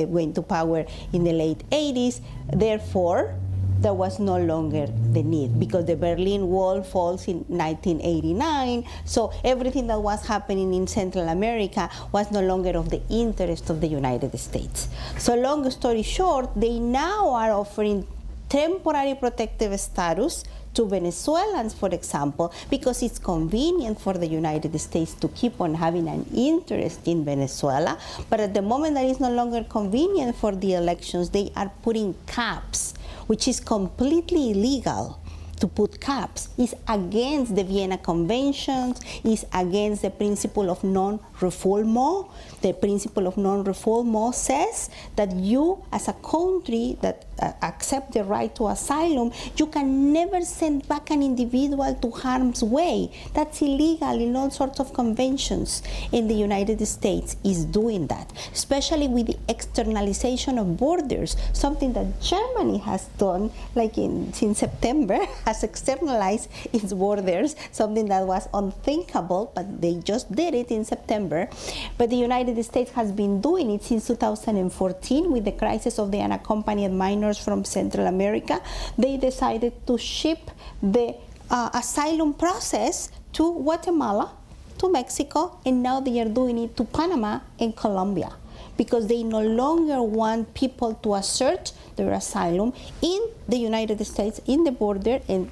went to power in the late 80s, therefore, there was no longer the need because the Berlin Wall falls in 1989. So everything that was happening in Central America was no longer of the interest of the United States. So long story short, they now are offering temporary protective status to Venezuelans, for example, because it's convenient for the United States to keep on having an interest in Venezuela. But at the moment that it's no longer convenient for the elections, they are putting caps, which is completely illegal. To put caps is against the Vienna Conventions, is against the principle of non-refoulement. The principle of non-refoulement says that you, as a country that accept the right to asylum, you can never send back an individual to harm's way. That's illegal in all sorts of conventions. And the United States is doing that, especially with the externalization of borders, something that Germany has done, like since September, has externalized its borders, something that was unthinkable, but they just did it in September. But the United States has been doing it since 2014 with the crisis of the unaccompanied minors from Central America. They decided to ship the asylum process to Guatemala, to Mexico, and now they are doing it to Panama and Colombia, because they no longer want people to assert their asylum in the United States, in the border, and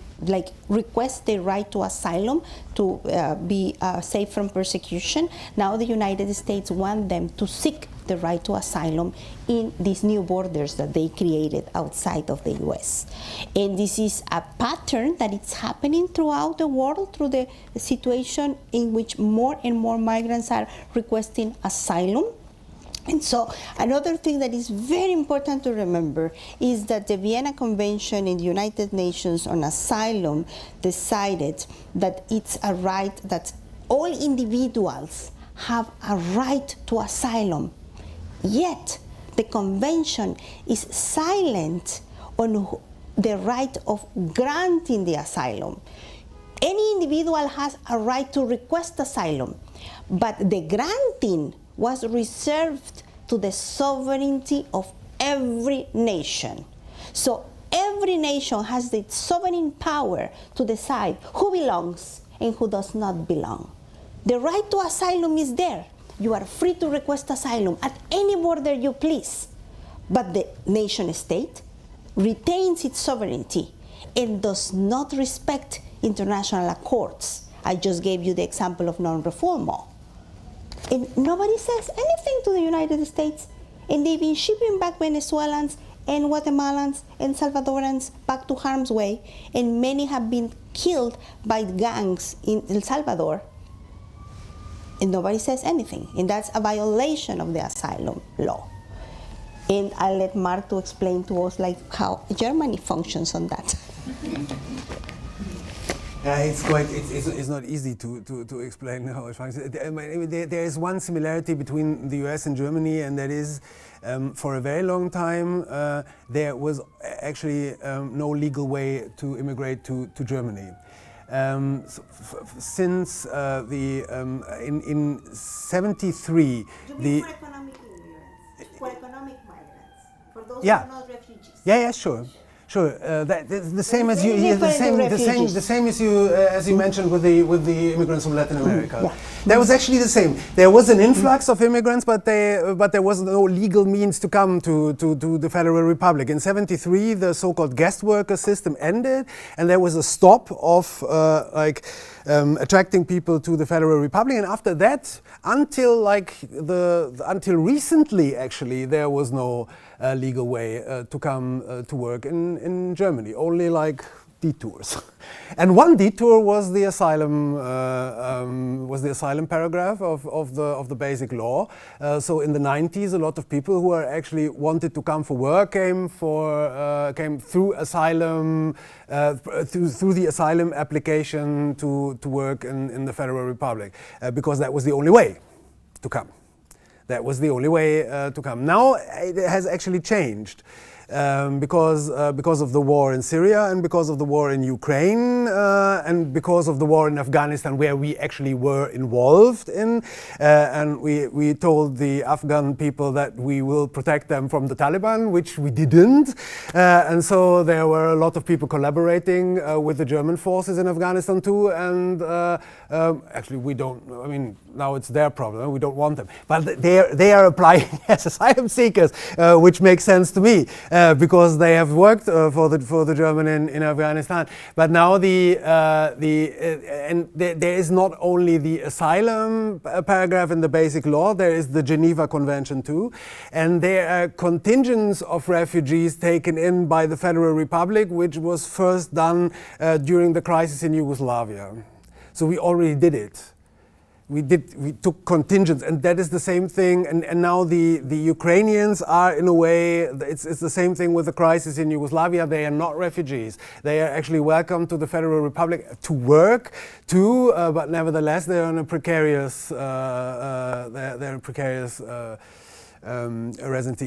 request the right to asylum to be safe from persecution. Now the United States want them to seek the right to asylum in these new borders that they created outside of the US. And this is a pattern that is happening throughout the world, through the situation in which more and more migrants are requesting asylum. And so another thing that is very important to remember is that the Vienna Convention in the United Nations on asylum decided that it's a right that all individuals have a right to asylum. Yet the convention is silent on the right of granting the asylum. Any individual has a right to request asylum, but the granting was reserved to the sovereignty of every nation. So every nation has the sovereign power to decide who belongs and who does not belong. The right to asylum is there. You are free to request asylum at any border you please. But the nation state retains its sovereignty and does not respect international accords. I just gave you the example of non-refoulement. And nobody says anything to the United States. And they've been shipping back Venezuelans and Guatemalans and Salvadorans back to harm's way. And many have been killed by gangs in El Salvador. And nobody says anything. And that's a violation of the asylum law. And I'll let Mark to explain to us how Germany functions on that. It's not easy to explain how it functions. There is one similarity between the US and Germany, and that is for a very long time there was actually no legal way to immigrate to Germany. Since in 73, the for economic immigrants, for economic migrants, for those yeah. who are not refugees. Yeah, sure. Sure, the same as you, the same as you mentioned with the immigrants from Latin America. Yeah. That was actually the same. There was an influx of immigrants, but there was no legal means to come to the Federal Republic. In '73, the so-called guest worker system ended, and there was a stop of attracting people to the Federal Republic. And after that, until recently, actually, there was no legal way to come to work in Germany, only like detours. And one detour was the asylum paragraph of the basic law. So in the 90s, a lot of people who are actually wanted to come for work came through asylum through the asylum application to work in the Federal Republic because that was the only way to come. That was the only way to come. Now it has actually changed. Because of the war in Syria and because of the war in Ukraine and because of the war in Afghanistan, where we actually were involved in, and we told the Afghan people that we will protect them from the Taliban, which we didn't, and so there were a lot of people collaborating with the German forces in Afghanistan too, and actually we don't, I mean, now it's their problem, we don't want them, but they are applying as asylum seekers, which makes sense to me. Because they have worked for the German in Afghanistan, but now there is not only the asylum paragraph in the basic law, there is the Geneva Convention too, and there are contingents of refugees taken in by the Federal Republic, which was first done during the crisis in Yugoslavia. So we already did it. We took contingents, and that is the same thing. And now the Ukrainians are, in a way, it's the same thing with the crisis in Yugoslavia. They are not refugees. They are actually welcome to the Federal Republic to work too, but nevertheless they are in a precarious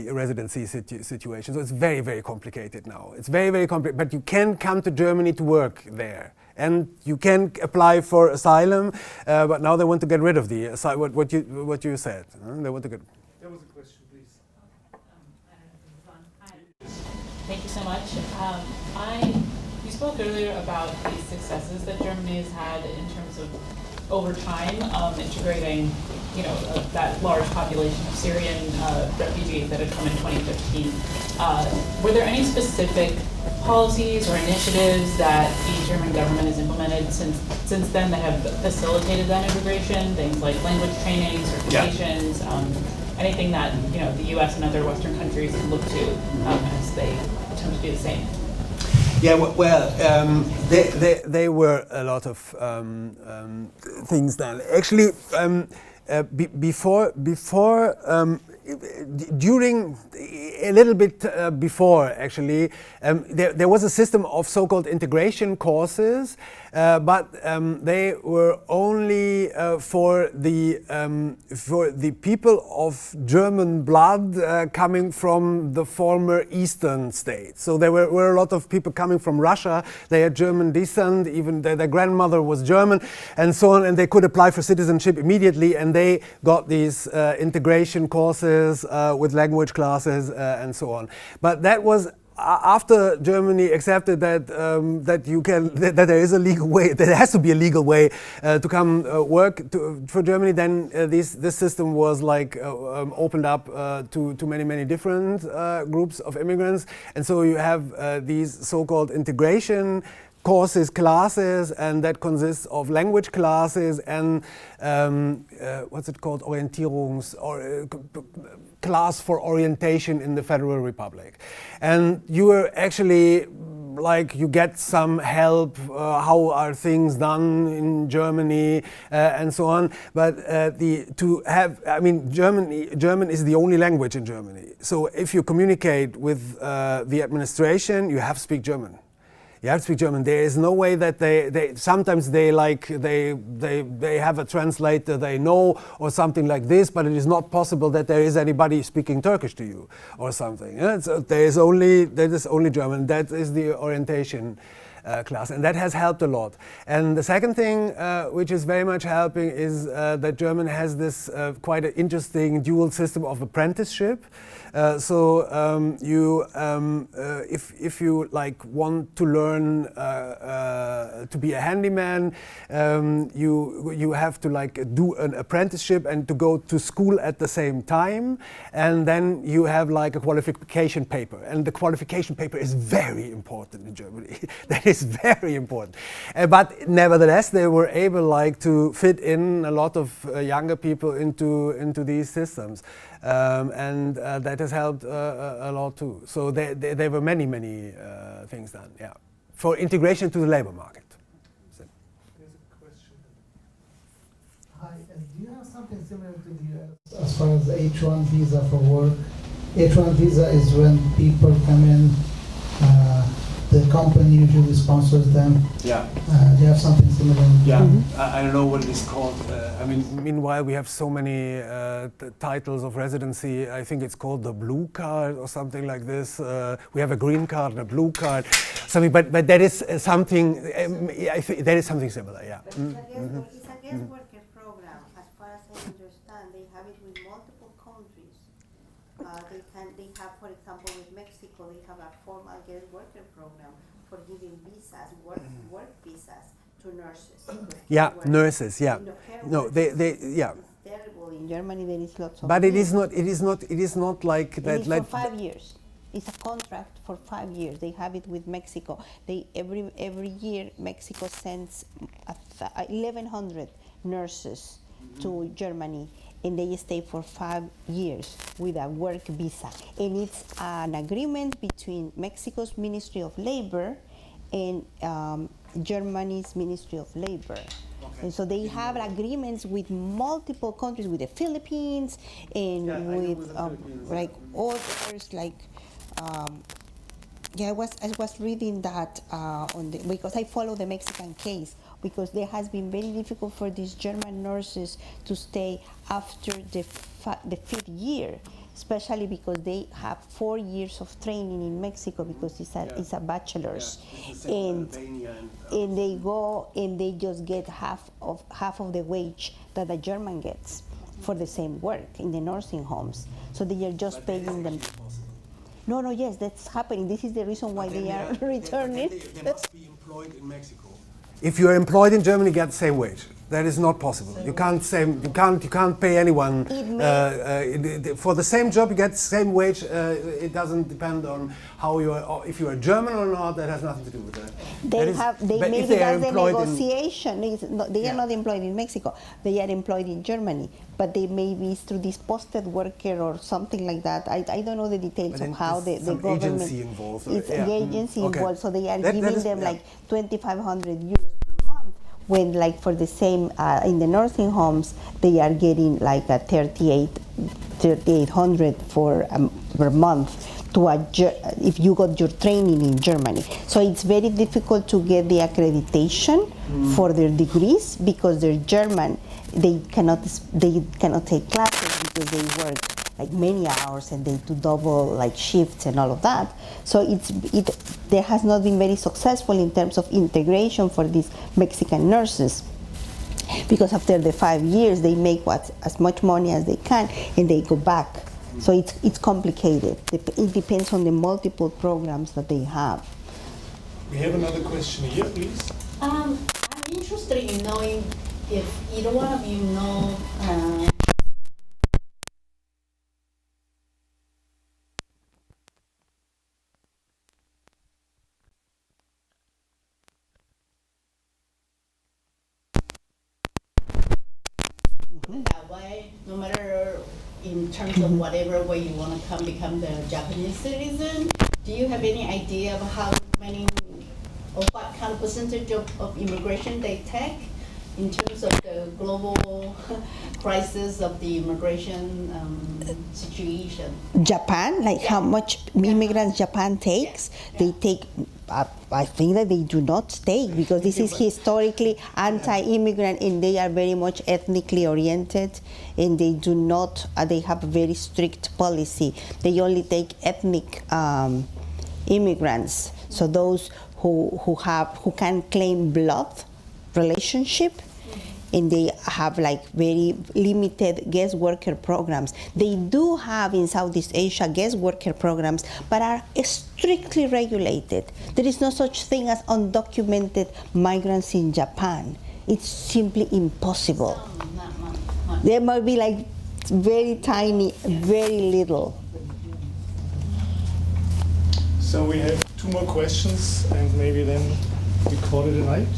residency situation. So it's very, very complicated now. It's very, very complicated. But you can come to Germany to work there. And you can apply for asylum, but now they want to get rid of the what you said. They want to get. There was a question, please. Thank you so much. You spoke earlier about the successes that Germany has had in terms of over time integrating, that large population of Syrian refugees that had come in 2015. Were there any specific policies or initiatives that the German government has implemented since then that have facilitated that integration? Things like language training, certifications, anything that the U.S. and other Western countries can look to as they attempt to do the same. Yeah, well, there were a lot of things done. Actually, during a little bit before, actually, there was a system of so-called integration courses, but they were only for the people of German blood coming from the former Eastern states. So there were a lot of people coming from Russia. They had German descent, even their grandmother was German, and so on, and they could apply for citizenship immediately, and they got these integration courses with language classes and so on. But that was after Germany accepted that that there is a legal way, there has to be a legal way to come work for Germany. Then this system was like opened up to many different groups of immigrants, and so you have these so-called integration courses, classes, and that consists of language classes and what's it called, Orientierungs or class for orientation in the Federal Republic. And you are actually like you get some help, how are things done in Germany and so on. But German is the only language in Germany. So if you communicate with the administration, you have to speak German. You have to speak German. There is no way that they sometimes they have a translator they know or something like this, but it is not possible that there is anybody speaking Turkish to you or something. So there is only German. That is the orientation class, and that has helped a lot. And the second thing which is very much helping is that German has this quite an interesting dual system of apprenticeship. If you like want to learn to be a handyman, you have to like do an apprenticeship and to go to school at the same time, and then you have like a qualification paper, and the qualification paper is very important in Germany. That is very important. But nevertheless, they were able like to fit in a lot of younger people into these systems, and that has helped a lot too. So there were many things done, yeah, for integration to the labor market. So. There's a question. Hi, do you have something similar to the US as far as the H-1 visa for work? H-1 visa is when people come in, the company usually sponsors them. Yeah. Do you have something similar? Yeah, Mm-hmm. I don't know what it is called. I mean, meanwhile, we have so many titles of residency. I think it's called the blue card or something like this. We have a green card and a blue card, something. But that is something. I think that is something similar. Yeah. But it's a guest worker program. As far as I understand, they have it with multiple countries. They have, for example, with Mexico, they have a formal guest worker program for giving visas, work visas to nurses. Yeah, nurses. Yeah. No, yeah. It's terrible. In Germany, there is lots of. But it is not like that. It is for 5 years. It's a contract for 5 years. They have it with Mexico. Every year Mexico sends 1,100 nurses to Germany, and they stay for 5 years with a work visa. And it's an agreement between Mexico's Ministry of Labor and Germany's Ministry of Labor. Okay. And so they have agreements with multiple countries, with the Philippines and with like others, like I was reading that because I follow the Mexican case, because there has been very difficult for these German nurses to stay after the 5th year, especially because they have 4 years of training in Mexico, because it's a bachelor's, and they go and they just get half of the wage that a German gets for the same work in the nursing homes. So they are just paying them. No, yes, that's happening. This is the reason why they are returning. They must be employed in Mexico. If you are employed in Germany, you get the same wage. That is not possible. You can't pay anyone for the same job. You get the same wage. It doesn't depend on how you are. If you are German or not, that has nothing to do with that. Maybe that's the negotiation. They are not employed in Mexico. They are employed in Germany, but they maybe it's through this posted worker or something like that. I don't know the details of how the government. Agency involved. It's the agency involved, so they are giving them like 2,500 euros. When, like, for the same in the nursing homes, they are getting like a 3,800 per month if you got your training in Germany. So it's very difficult to get the accreditation for their degrees, because they're German. They cannot take classes because they work like many hours and they do double like shifts and all of that. So there has not been very successful in terms of integration for these Mexican nurses, because after the 5 years they make as much money as they can and they go back. So it's complicated. It depends on the multiple programs that they have. We have another question here, please. I'm interested in knowing if either one of you know that way, no matter in terms of whatever way you want to become the Japanese citizen. Do you have any idea of how many or what kind of percentage of immigration they take in terms of the global crisis of the immigration situation? Japan, like how much immigrants Japan takes, they take, I think that they do not take, because this is historically anti-immigrant and they are very much ethnically oriented, and they do not, they have a very strict policy. They only take ethnic immigrants, so those who can claim blood relationship, and they have like very limited guest worker programs. They do have in Southeast Asia guest worker programs, but are strictly regulated. There is no such thing as undocumented migrants in Japan. It's simply impossible. There might be like very tiny, very little. So we have 2 more questions, and maybe then we call it a night.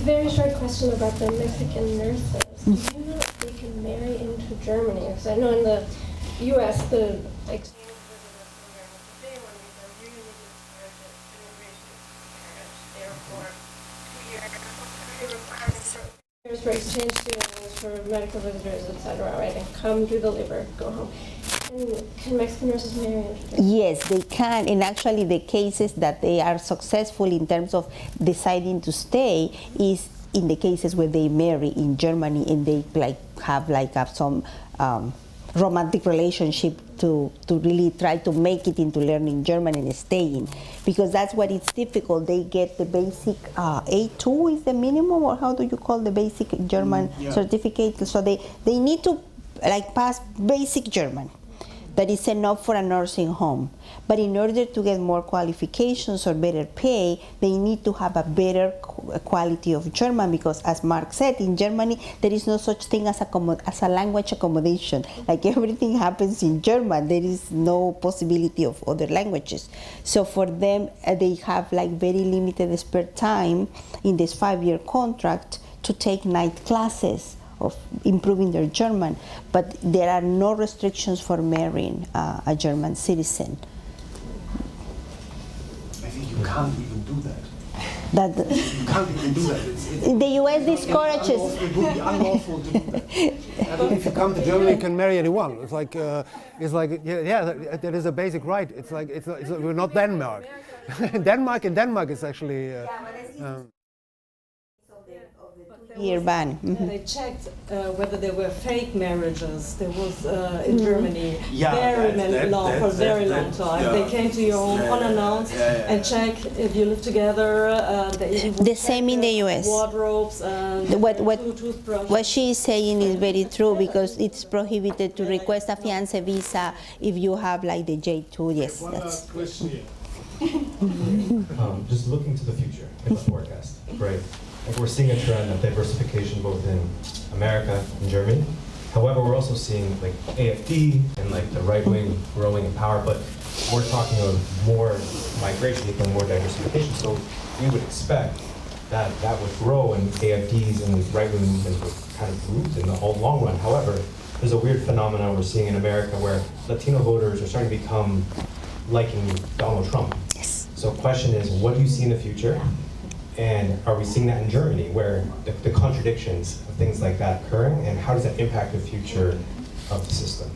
Very short question about the Mexican nurses. Do you know if they can marry into Germany? Because I know in the U.S. the exchange program is the one because you need to immigration therefore 2 year requirements for exchange students, for medical visitors, etc. Right, and come do the labor, go home. And can Mexican nurses marry into Germany? Yes, they can, and actually the cases that they are successful in terms of deciding to stay is in the cases where they marry in Germany and they have some romantic relationship to really try to make it into learning German and staying, because that's what it's difficult. They get the basic A2 is the minimum, or how do you call the basic German certificate? So they need to pass basic German. That is enough for a nursing home. But in order to get more qualifications or better pay, they need to have a better quality of German, because as Mark said, in Germany, there is no such thing as a language accommodation. Like everything happens in German, there is no possibility of other languages. So for them, they have very limited spare time in this 5-year contract to take night classes of improving their German, but there are no restrictions for marrying a German citizen. I think you can't even do that. You can't even do that. The U.S. discourages. It would be unlawful to do that. I mean, if you come to Germany, you can marry anyone. It's like that is a basic right. It's like we're not Denmark. Denmark is actually. Year ban. Mm-hmm. They checked whether there were fake marriages. There was in Germany very long time. They came to your home unannounced and check if you live together. The same in the U.S. Wardrobes and toothbrushes. What she is saying is very true, because it's prohibited to request a fiancé visa if you have the J2. Yes. One last question here. Just looking to the future, in the forecast, right? We're seeing a trend of diversification both in America and Germany. However, we're also seeing AfD and the right wing growing in power, but we're talking of more migration, more diversification. So we would expect that that would grow and AfDs and right wing movements would kind of root in the whole long run. However, there's a weird phenomenon we're seeing in America where Latino voters are starting to become liking Donald Trump. Yes. So question is, what do you see in the future? And are we seeing that in Germany, where the contradictions of things like that occurring, and how does that impact the future of the system,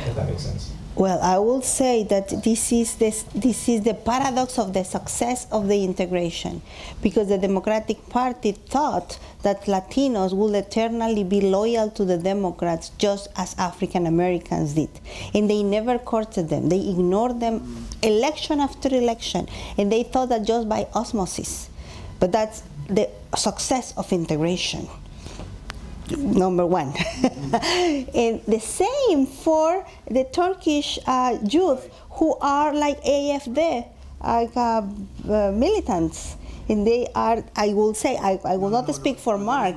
if that makes sense? Well, I will say that this is the paradox of the success of the integration, because the Democratic Party thought that Latinos would eternally be loyal to the Democrats just as African Americans did. And they never courted them. They ignored them election after election. And they thought that just by osmosis. But that's the success of integration, number one. And the same for the Turkish youth who are like AfD, militants. And they are, I will say, I will not speak for Mark.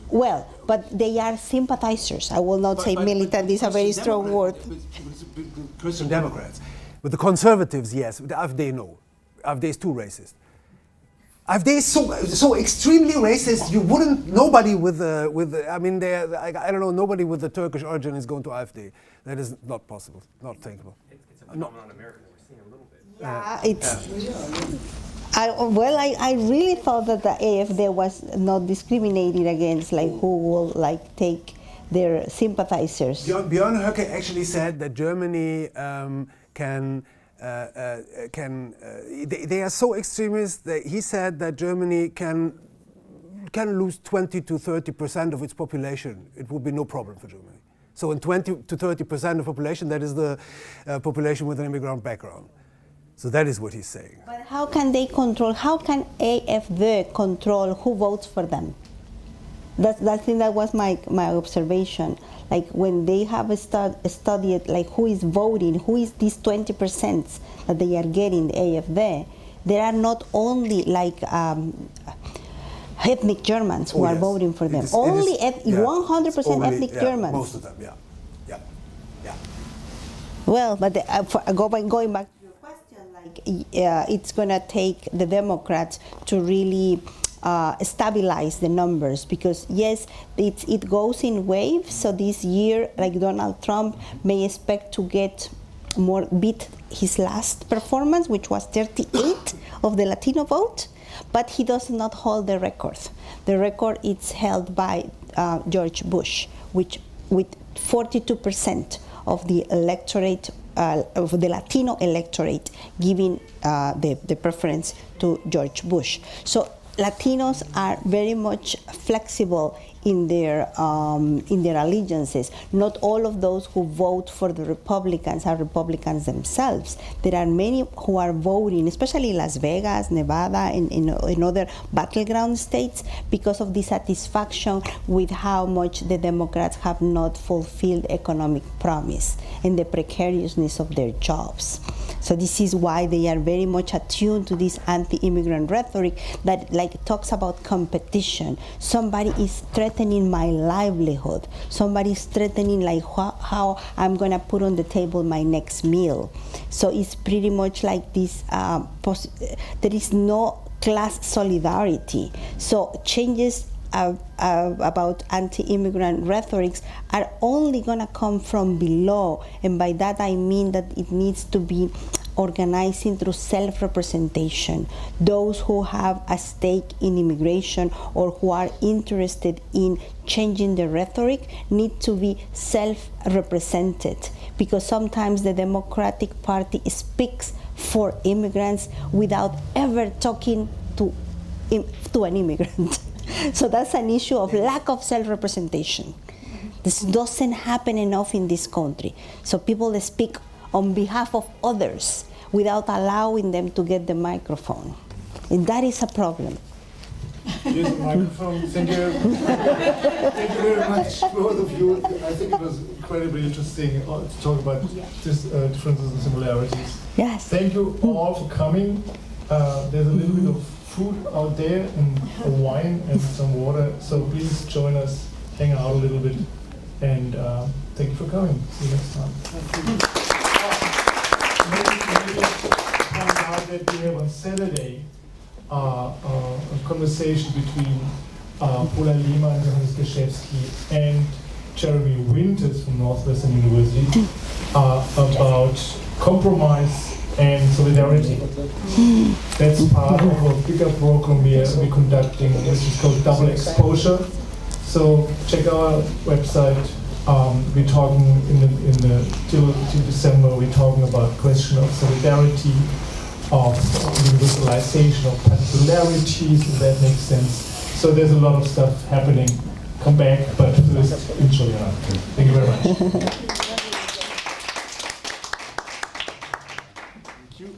Well, but they are sympathizers. I will not say militant, is a very strong word. Christian Democrats. With the conservatives, yes. With the AfD, no. AfD is too racist. AfD is so extremely racist. Nobody with I don't know, nobody with the Turkish origin is going to AfD. That is not possible, not thinkable. It's a phenomenon in America that we're seeing a little bit. I really thought that the AfD was not discriminating against who will take their sympathizers. Björn Höcke actually said that Germany they are so extremist that he said that Germany can lose 20 to 30% of its population. It would be no problem for Germany. So in 20 to 30% of population, that is the population with an immigrant background. So that is what he's saying. But how can they control, how can AfD control who votes for them? I think that was my observation. Like when they have studied like who is voting, who is these 20% that they are getting, the AfD, there are not only like ethnic Germans who are voting for them. Only 100% ethnic Germans. Most of them, yeah. Well, but going back to your question, like it's going to take the Democrats to really stabilize the numbers, because yes, it goes in waves. So this year, like Donald Trump may expect to beat his last performance, which was 38 of the Latino vote, but he does not hold the record. The record is held by George Bush, which with 42% of the electorate, of the Latino electorate, giving the preference to George Bush. So Latinos are very much flexible in their allegiances. Not all of those who vote for the Republicans are Republicans themselves. There are many who are voting, especially Las Vegas, Nevada, in other battleground states, because of dissatisfaction with how much the Democrats have not fulfilled economic promise and the precariousness of their jobs. So this is why they are very much attuned to this anti-immigrant rhetoric that like talks about competition. Somebody is threatening my livelihood. Somebody is threatening like how I'm gonna put on the table my next meal. So it's pretty much like this, there is no class solidarity. So changes about anti-immigrant rhetorics are only going to come from below, and by that I mean that it needs to be organizing through self-representation. Those who have a stake in immigration or who are interested in changing the rhetoric need to be self-represented, because sometimes the Democratic Party speaks for immigrants without ever talking to an immigrant. So that's an issue of lack of self-representation. This doesn't happen enough in this country. So people speak on behalf of others without allowing them to get the microphone. And that is a problem. Here's the microphone. Thank you. Thank you very much, both of you. I think it was incredibly interesting to talk about this differences and similarities. Yes. Thank you all for coming. There's a little bit of food out there and a wine and some water. So please join us, hang out a little bit, and thank you for coming. See you next time. Maybe point out that we have on Saturday a conversation between Paula Lima and Johannes Geschäftsky and Jeremy Winters from Northwestern University about compromise and solidarity. That's part of a bigger program we're conducting, which is called Double Exposure. So check our website. We're talking till December. We're talking about question of solidarity, of universalization of particularities, if that makes sense. So there's a lot of stuff happening. Come back, but first enjoy your night. Thank you very much. Thank you.